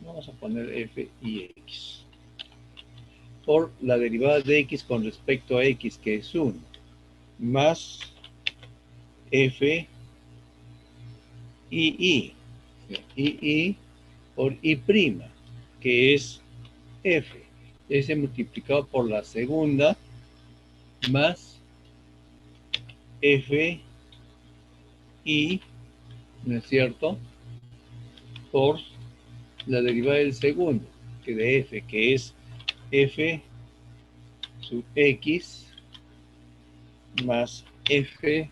vamos a poner f y x, por la derivada de x con respecto a x, que es 1, más f y por y', que es f, ese multiplicado por la segunda, más f y, ¿no es cierto?, por la derivada del segundo, que de f, que es f sub x más f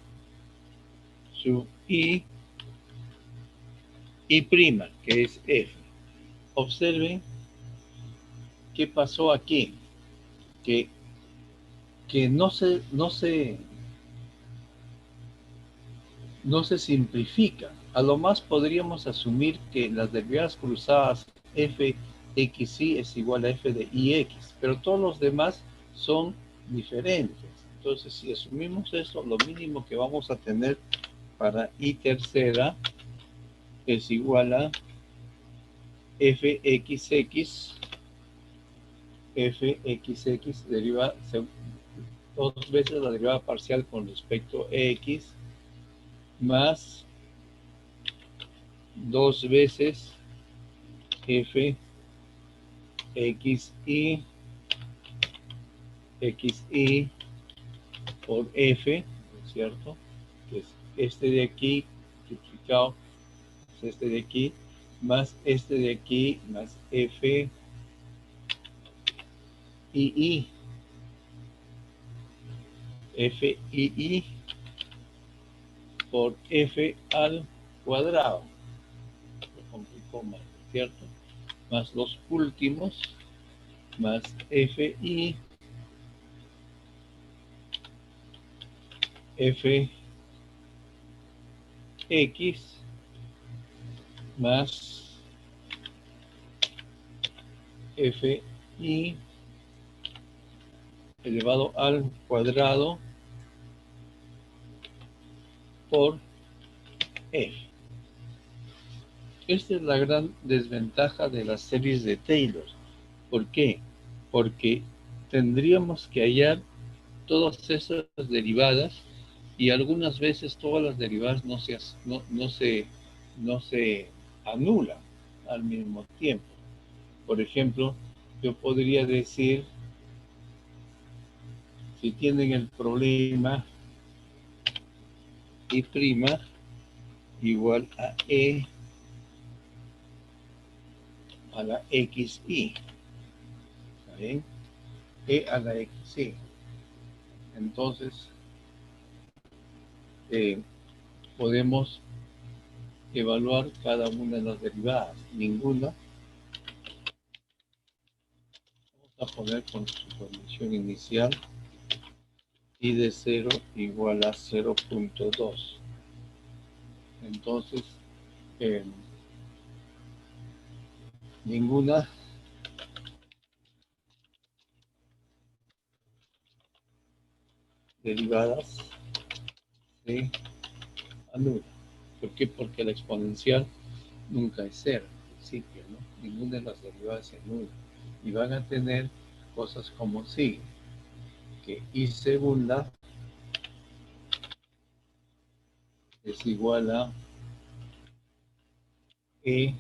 sub y prima, que es f. Observen qué pasó aquí, que no se simplifica. A lo más podríamos asumir que las derivadas cruzadas f x y es igual a f de ix, pero todos los demás son diferentes. Entonces, si asumimos esto, lo mínimo que vamos a tener para y tercera es igual a fxx deriva dos veces la derivada parcial con respecto a x, más dos veces f xy por f, ¿no es cierto?, que es este de aquí multiplicado, es este de aquí, más este de aquí, más f y por f al cuadrado, lo complicó más, ¿cierto?, más los últimos, más f x más f y elevado al cuadrado por f. Esta es la gran desventaja de las series de Taylor. ¿Por qué? Porque tendríamos que hallar todas esas derivadas y algunas veces todas las derivadas no se anulan al mismo tiempo. Por ejemplo, yo podría decir, si tienen el problema y' igual a e a la xy, ¿está bien? E a la xy. Entonces, podemos evaluar cada una de las derivadas. Ninguna. Vamos a poner con su condición inicial y de 0 igual a 0.2. Entonces, ninguna derivadas se anula. ¿Por qué? Porque la exponencial nunca es 0 al principio, ¿no? Ninguna de las derivadas se anula. Y van a tener cosas como sigue, que y segunda es igual a e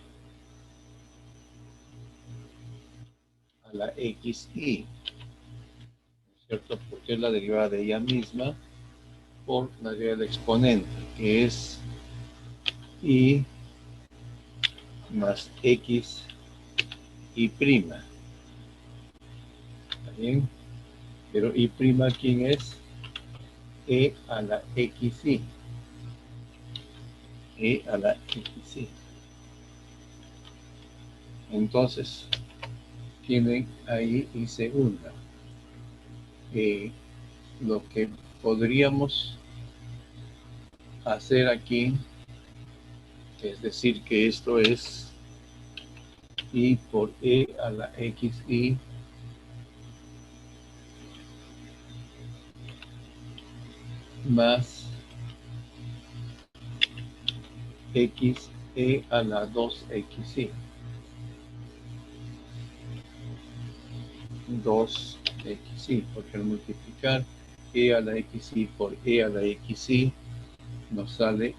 a la xy, ¿cierto? Porque es la derivada de ella misma por la derivada del exponente, que es y más x y prima. ¿Está bien? Pero y prima, ¿quién es? E a la xy. E a la xy. Entonces, tienen ahí y segunda. Lo que podríamos hacer aquí es decir que esto es y por e a la xy más x e a la 2xy. 2xy, porque al multiplicar e a la xy por e a la xy nos sale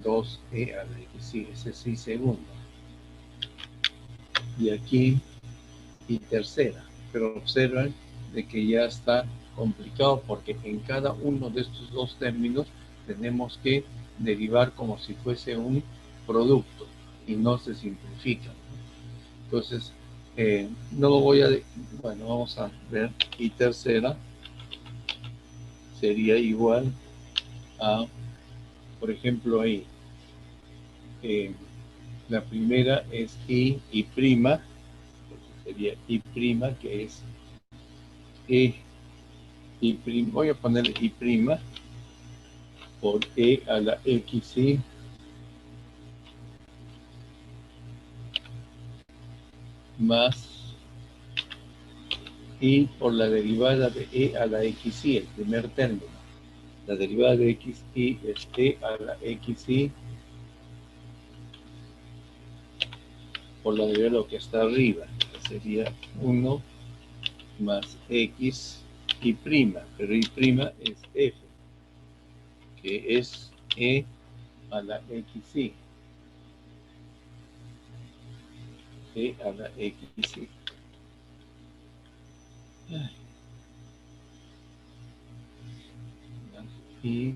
2e a la xy, ese es y segundo. Y aquí y tercera, pero observen de que ya está complicado porque en cada uno de estos dos términos tenemos que derivar como si fuese un producto y no se simplifica. Entonces, no lo voy a... Bueno, vamos a ver. Y tercera sería igual a, por ejemplo, ahí. La primera es y prima, sería y prima, que es y prima. Voy a poner y prima por e a la xy más y por la derivada de e a la xy, el primer término. La derivada de xy es e a la xy por la derivada de lo que está arriba, que sería 1 más x y prima, pero y prima es f, que es e a la xy, e a la xy. Y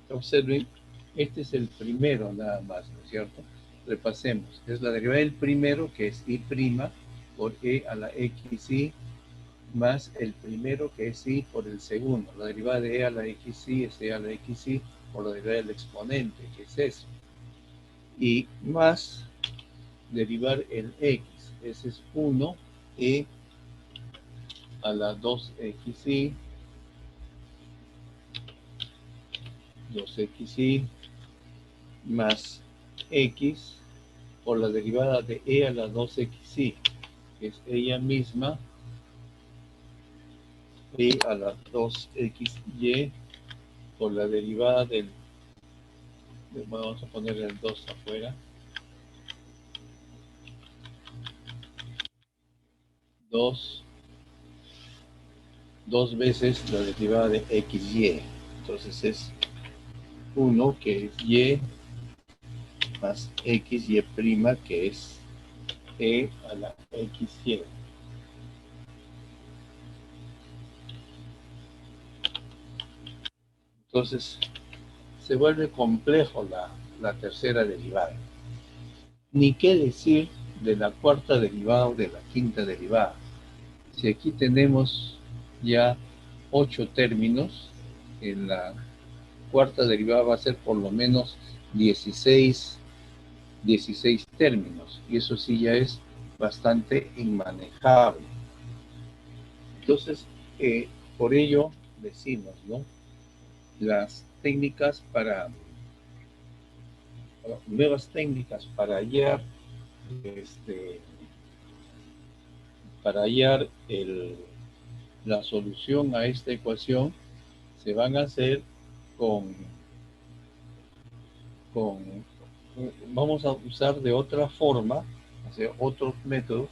observen, este es el primero nada más, ¿no es cierto? Repasemos, es la derivada del primero, que es y prima por e a la xy, más el primero, que es y por el segundo. La derivada de e a la xy es e a la xy por la derivada del exponente, que es eso. Y más derivar el x, ese es 1 e a la 2xy, 2xy más x por la derivada de e a la 2xy, que es ella misma, e a la 2xy por la derivada del, vamos a poner el 2 afuera, 2 veces la derivada de xy. Entonces es 1, que es y, más xy prima, que es e a la xy. Entonces se vuelve complejo la tercera derivada. Ni qué decir de la cuarta derivada o de la quinta derivada. Si aquí tenemos ya 8 términos, en la cuarta derivada va a ser por lo menos 16 términos, y eso sí ya es bastante inmanejable. Entonces, por ello decimos, ¿no? Las técnicas nuevas técnicas para hallar la solución a esta ecuación se van a hacer vamos a usar de otra forma, hacer otros métodos,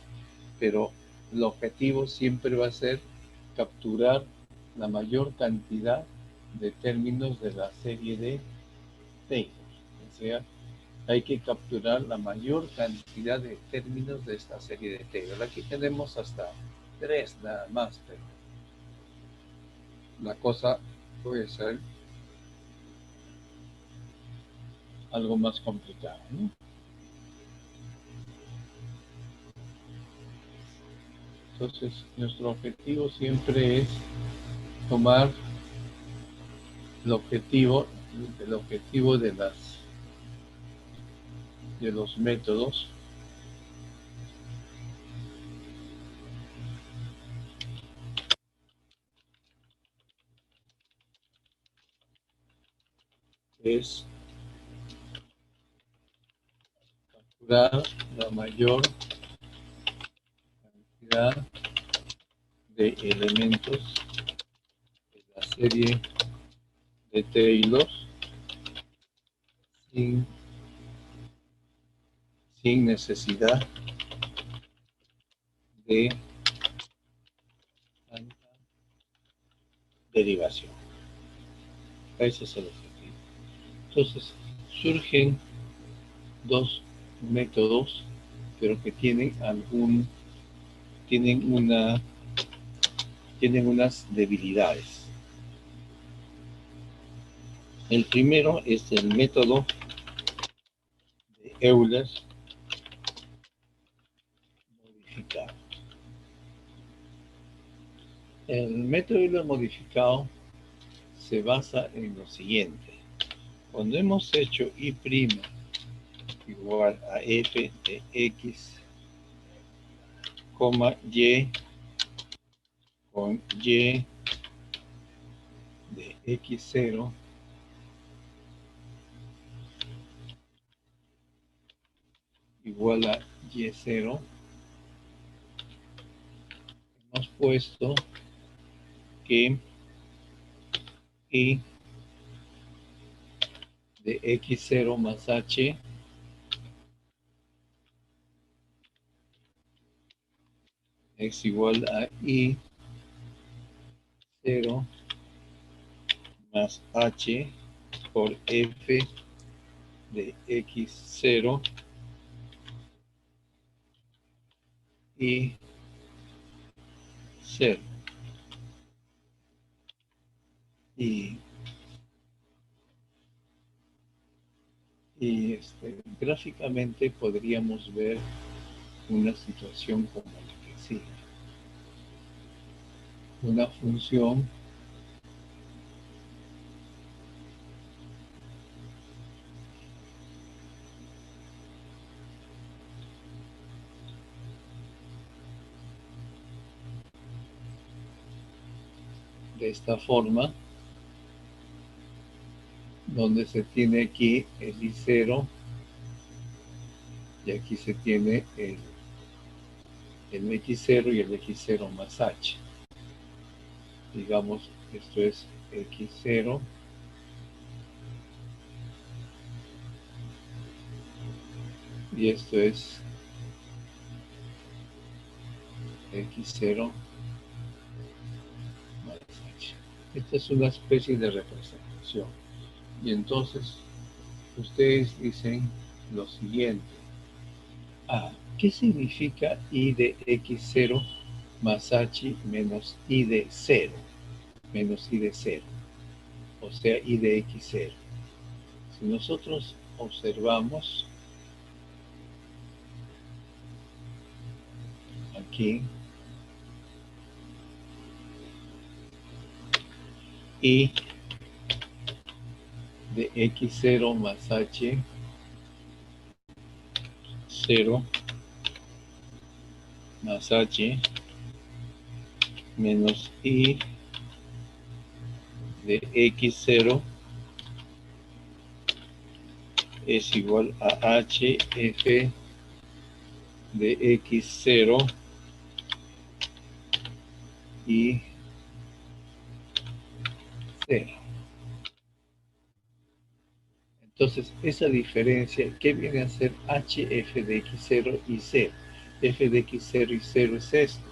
pero el objetivo siempre va a ser capturar la mayor cantidad de términos de la serie de Taylor. O sea, hay que capturar la mayor cantidad de términos de esta serie de Taylor. Aquí tenemos hasta 3 nada más, pero la cosa puede ser algo más complicado, ¿no? Entonces, nuestro objetivo siempre es tomar el objetivo de los métodos es capturar la mayor cantidad de elementos de la serie de Taylor sin necesidad de tanta derivación. Ese es el objetivo. Entonces, surgen dos métodos, pero que tienen unas debilidades. El primero es el método de Euler modificado. El método Euler modificado se basa en lo siguiente. Cuando hemos hecho I' igual a f de x, y con y de x0 igual a y0, hemos puesto que y de x0 más h es igual a i0 más h por f de x0 y 0. Y gráficamente podríamos ver una situación como la que sigue. Una función de esta forma, donde se tiene aquí el i0 y aquí se tiene el x0 y el x0 más h. Digamos, esto es x0 y esto es x0 más h. Esta es una especie de representación. Y entonces, ustedes dicen lo siguiente. ¿Qué significa i de x0 más h menos i de 0? Menos i de 0. O sea, i de x0. Si nosotros observamos aquí, i de x0 más h 0 más h menos i de x0 es igual a h f de x0 y 0. Entonces, esa diferencia, ¿qué viene a ser hf de x0 y 0? F de x0 y 0 es esto.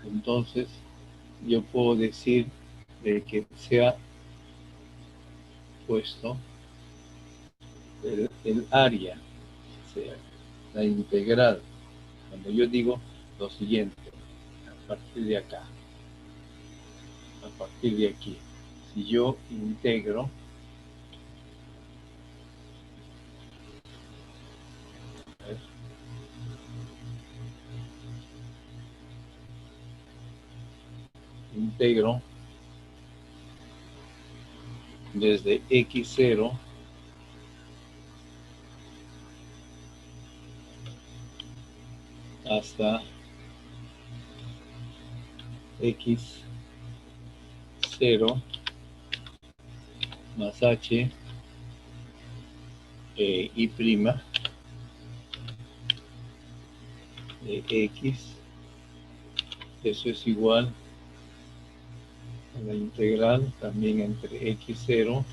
Entonces, yo puedo decir de que se ha puesto el área, o sea, la integral. Cuando yo digo lo siguiente, a partir de acá, a partir de aquí, si yo integro, desde x0 hasta x0 más h y prima de x, eso es igual la integral también entre x0,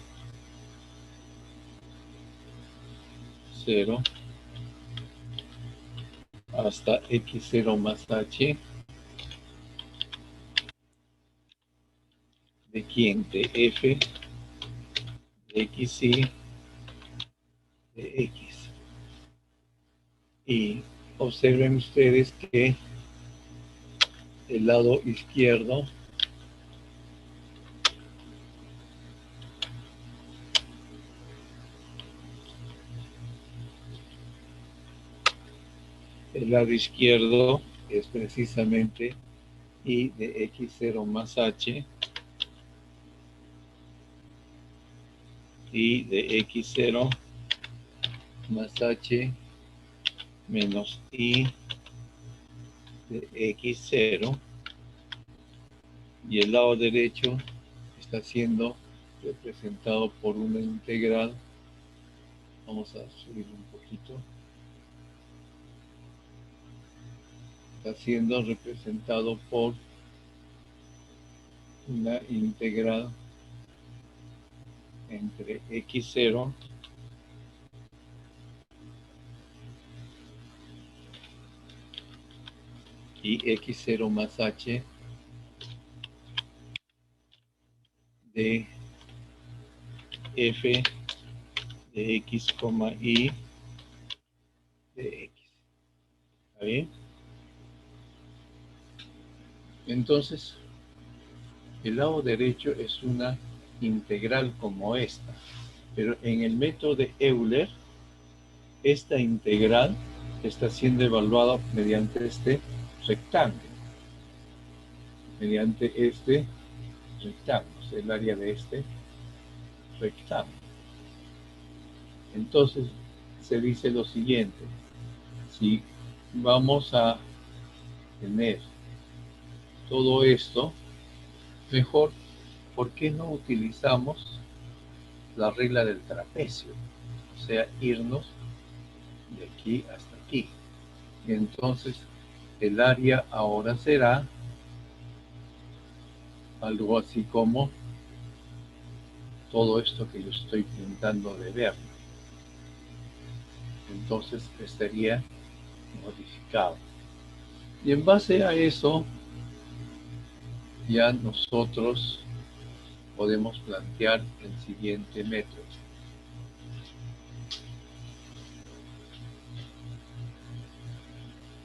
0, hasta x0 más h, ¿de quién? De f, de xy, de x. Y observen ustedes que el lado izquierdo es precisamente y de x0 más h, y de x0 más h menos y de x0, y el lado derecho está siendo representado por una integral. Vamos a subir un poquito. Está siendo representado por una integral entre x0 y x0 más h de f de x, y de x. ¿Está bien? Entonces, el lado derecho es una integral como esta, pero en el método de Euler, esta integral está siendo evaluada mediante este rectángulo, es el área de este rectángulo. Entonces, se dice lo siguiente: si vamos a tener todo esto, mejor, ¿por qué no utilizamos la regla del trapecio? O sea, irnos de aquí hasta aquí. Y entonces, el área ahora será algo así como todo esto que yo estoy intentando de ver. Entonces, estaría modificado. Y en base a eso, ya nosotros podemos plantear el siguiente método.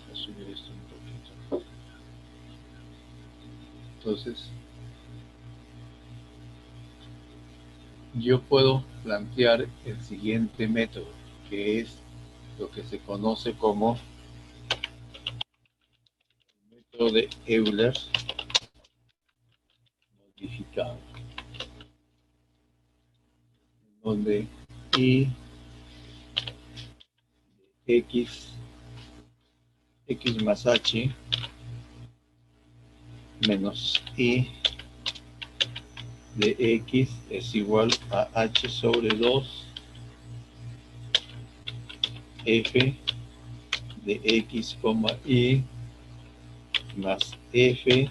Voy a subir esto un poquito. Entonces, yo puedo plantear el siguiente método, que es lo que se conoce como el método de Euler modificado, donde y x más h menos y de x es igual a h sobre 2 f de x, y más f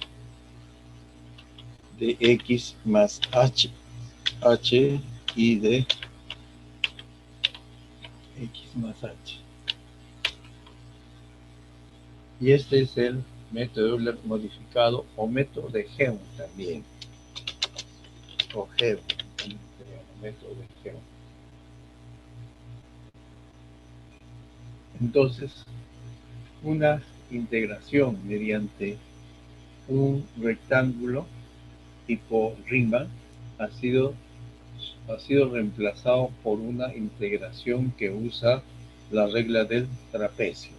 de x más h y de x más h. Y este es el método de Euler modificado, o método de Geum también, o Geum, método de Geum. Entonces, una integración mediante un rectángulo tipo Riemann ha sido reemplazado por una integración que usa la regla del trapecio.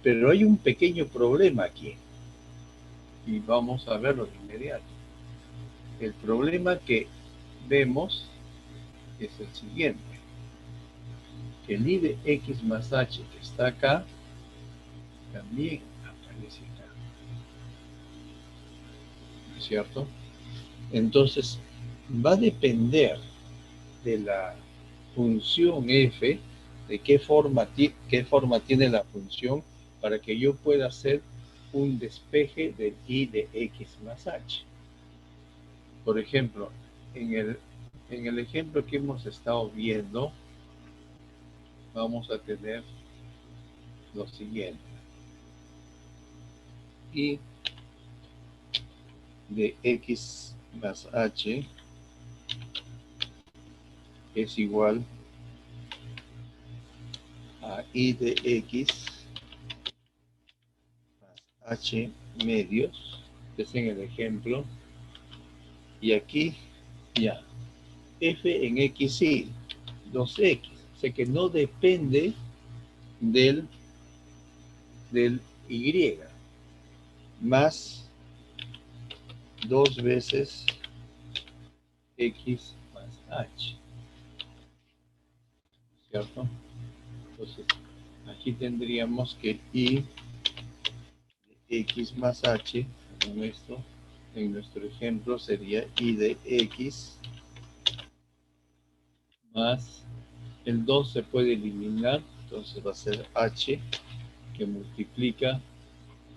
Pero hay un pequeño problema aquí, y vamos a verlo de inmediato. El problema que vemos es el siguiente: que el i de x más h que está acá también aparece acá, ¿no es cierto? Entonces, va a depender de la función f, de qué forma tiene la función, para que yo pueda hacer un despeje del i de x más h. Por ejemplo, en el ejemplo que hemos estado viendo, vamos a tener lo siguiente. Y de x más h es igual a y de x más h medios, que es en el ejemplo. Y aquí ya, f en x y 2x, o sea que no depende del y, más 2 veces x más h, ¿cierto? Entonces, aquí tendríamos que y de x más h, en nuestro ejemplo sería y de x más, el 2 se puede eliminar, entonces va a ser h que multiplica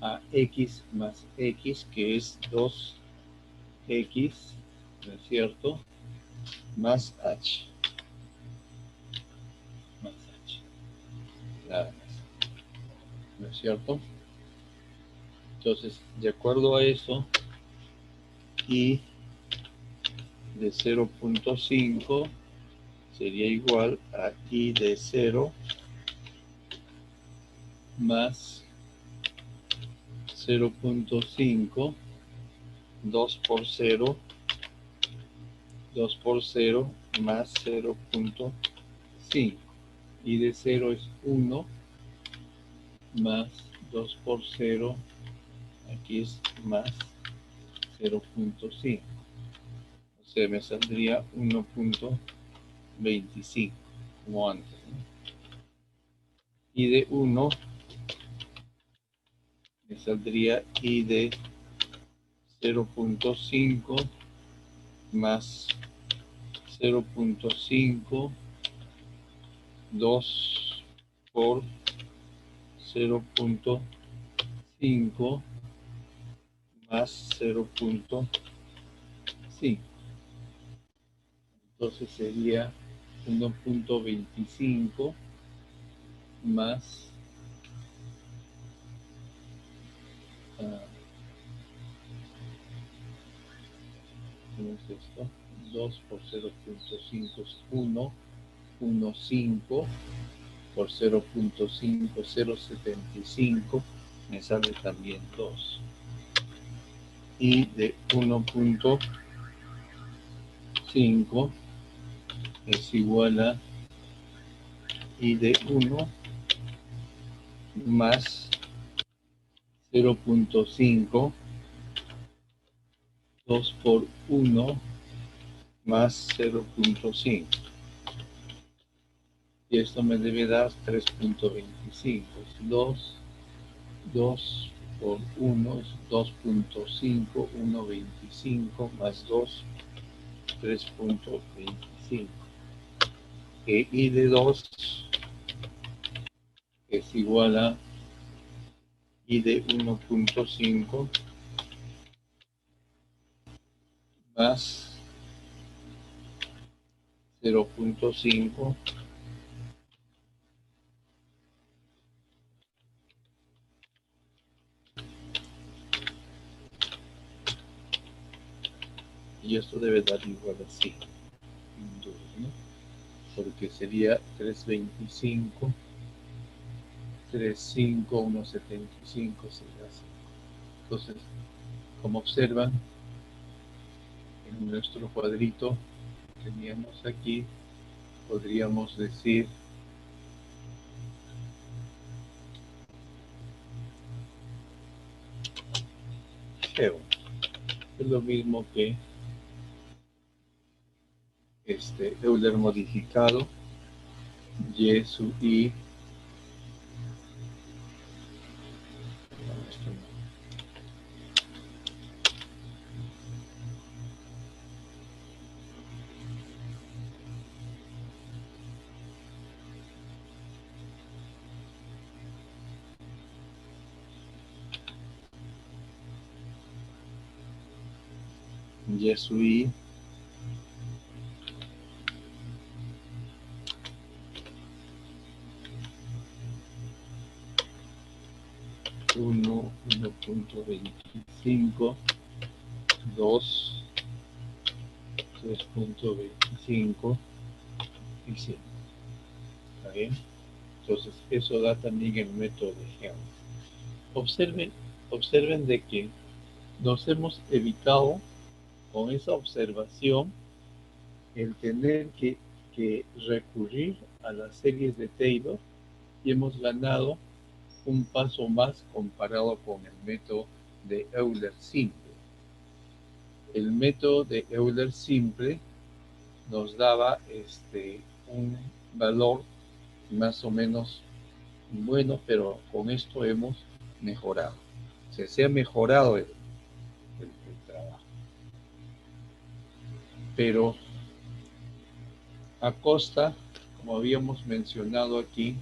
a x más x, que es 2x, ¿no es cierto? Más h. Más h. Nada más. ¿No es cierto? Entonces, de acuerdo a eso, y de 0.5 sería igual a y de 0 más 0.5, 2 por 0, 2 por 0 más 0.5. Y de 0 es 1 más 2 por 0, aquí es más 0.5. O sea, me saldría 1.25, como antes, ¿no? Y de 1 me saldría y de 0.5 más 0.5, 2 por 0.5 más 0.5. Entonces sería 1.25 más ¿cómo es esto? 2 por 0.5 es 1, 1.5 por 0.5, 0.75, me sale también 2. Y de 1.5 es igual a y de 1 más 0.5, 2 por 1 más 0.5. Y esto me debe dar 3.25. 2 por 1 es 2.5, 1.25 más 2, 3.25. Y de 2 es igual a y de 1.5 más 0.5 y esto debe dar igual así, ¿no? Porque sería 3.25, 3.5, 1.75 sería así. Entonces, como observan, en nuestro cuadrito que teníamos aquí, podríamos decir Geo. Es lo mismo que Euler modificado, y sub i, Yesui uno, 1.25, 2, 3.25 y 100. ¿Está bien? Entonces, eso da también el método de Helms. Observen de que nos hemos evitado con esa observación el tener que recurrir a las series de Taylor y hemos ganado un paso más comparado con el método de Euler simple. El método de Euler simple nos daba un valor más o menos bueno, pero con esto hemos mejorado. O sea, se ha mejorado el trabajo. Pero a costa, como habíamos mencionado aquí,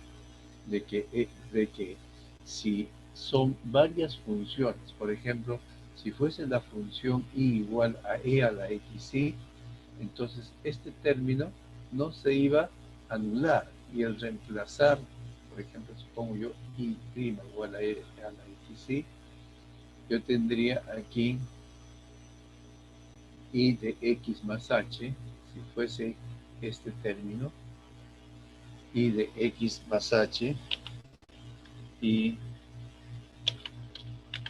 de que si son varias funciones, por ejemplo, si fuese la función y igual a e a la xy, entonces este término no se iba a anular y el reemplazar, por ejemplo, supongo yo y' igual a e a la xy, yo tendría aquí y de x más h, si fuese este término, y de x más h, y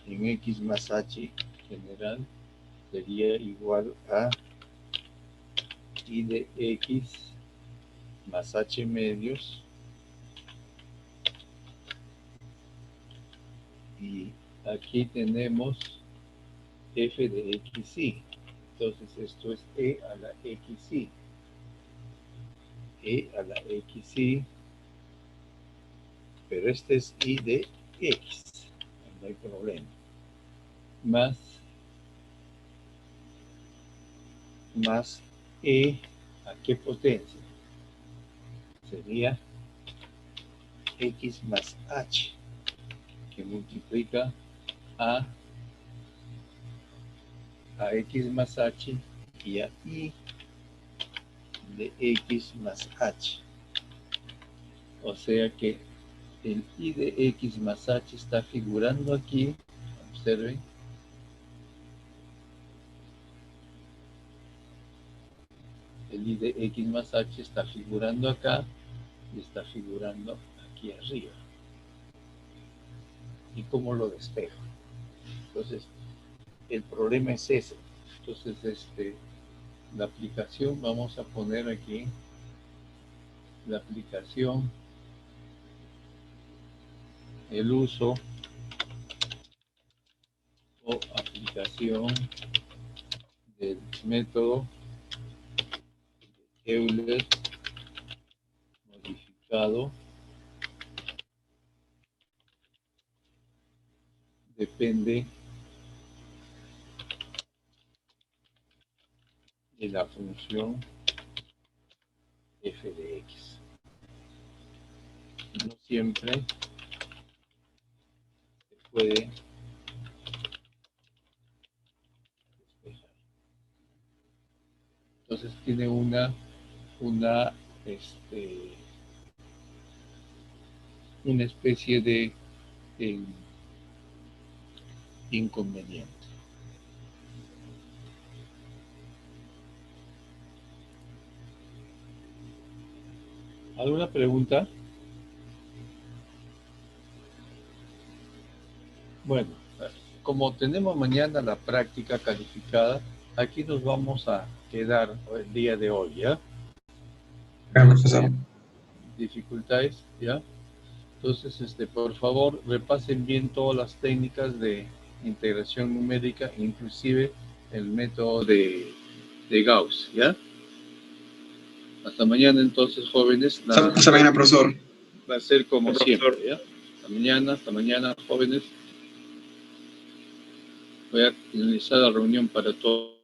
en x más h general sería igual a y de x más h medios y aquí tenemos f de xy. Entonces esto es e a la xy. E a la xy, pero este es y de x, no hay problema. Más e a qué potencia. Sería x más h, que multiplica a x más h y a y de x más h. O sea que el y de x más h está figurando aquí, observen, el y de x más h está figurando acá y está figurando aquí arriba. ¿Y cómo lo despejo? Entonces, el problema es ese. Entonces, la aplicación, vamos a poner aquí la aplicación, el uso o aplicación del método Euler modificado depende de la función f de x. No siempre se puede despejar. Entonces tiene una especie de inconveniente. ¿Alguna pregunta? Bueno, como tenemos mañana la práctica calificada, aquí nos vamos a quedar el día de hoy, ¿ya? Profesor. Dificultades, ¿ya? Entonces, por favor, repasen bien todas las técnicas de integración numérica, inclusive el método de Gauss, ¿ya? Hasta mañana, entonces, jóvenes. Hasta mañana, profesor. Va a ser como siempre, ¿ya? Hasta mañana, jóvenes. Voy a finalizar la reunión para todos.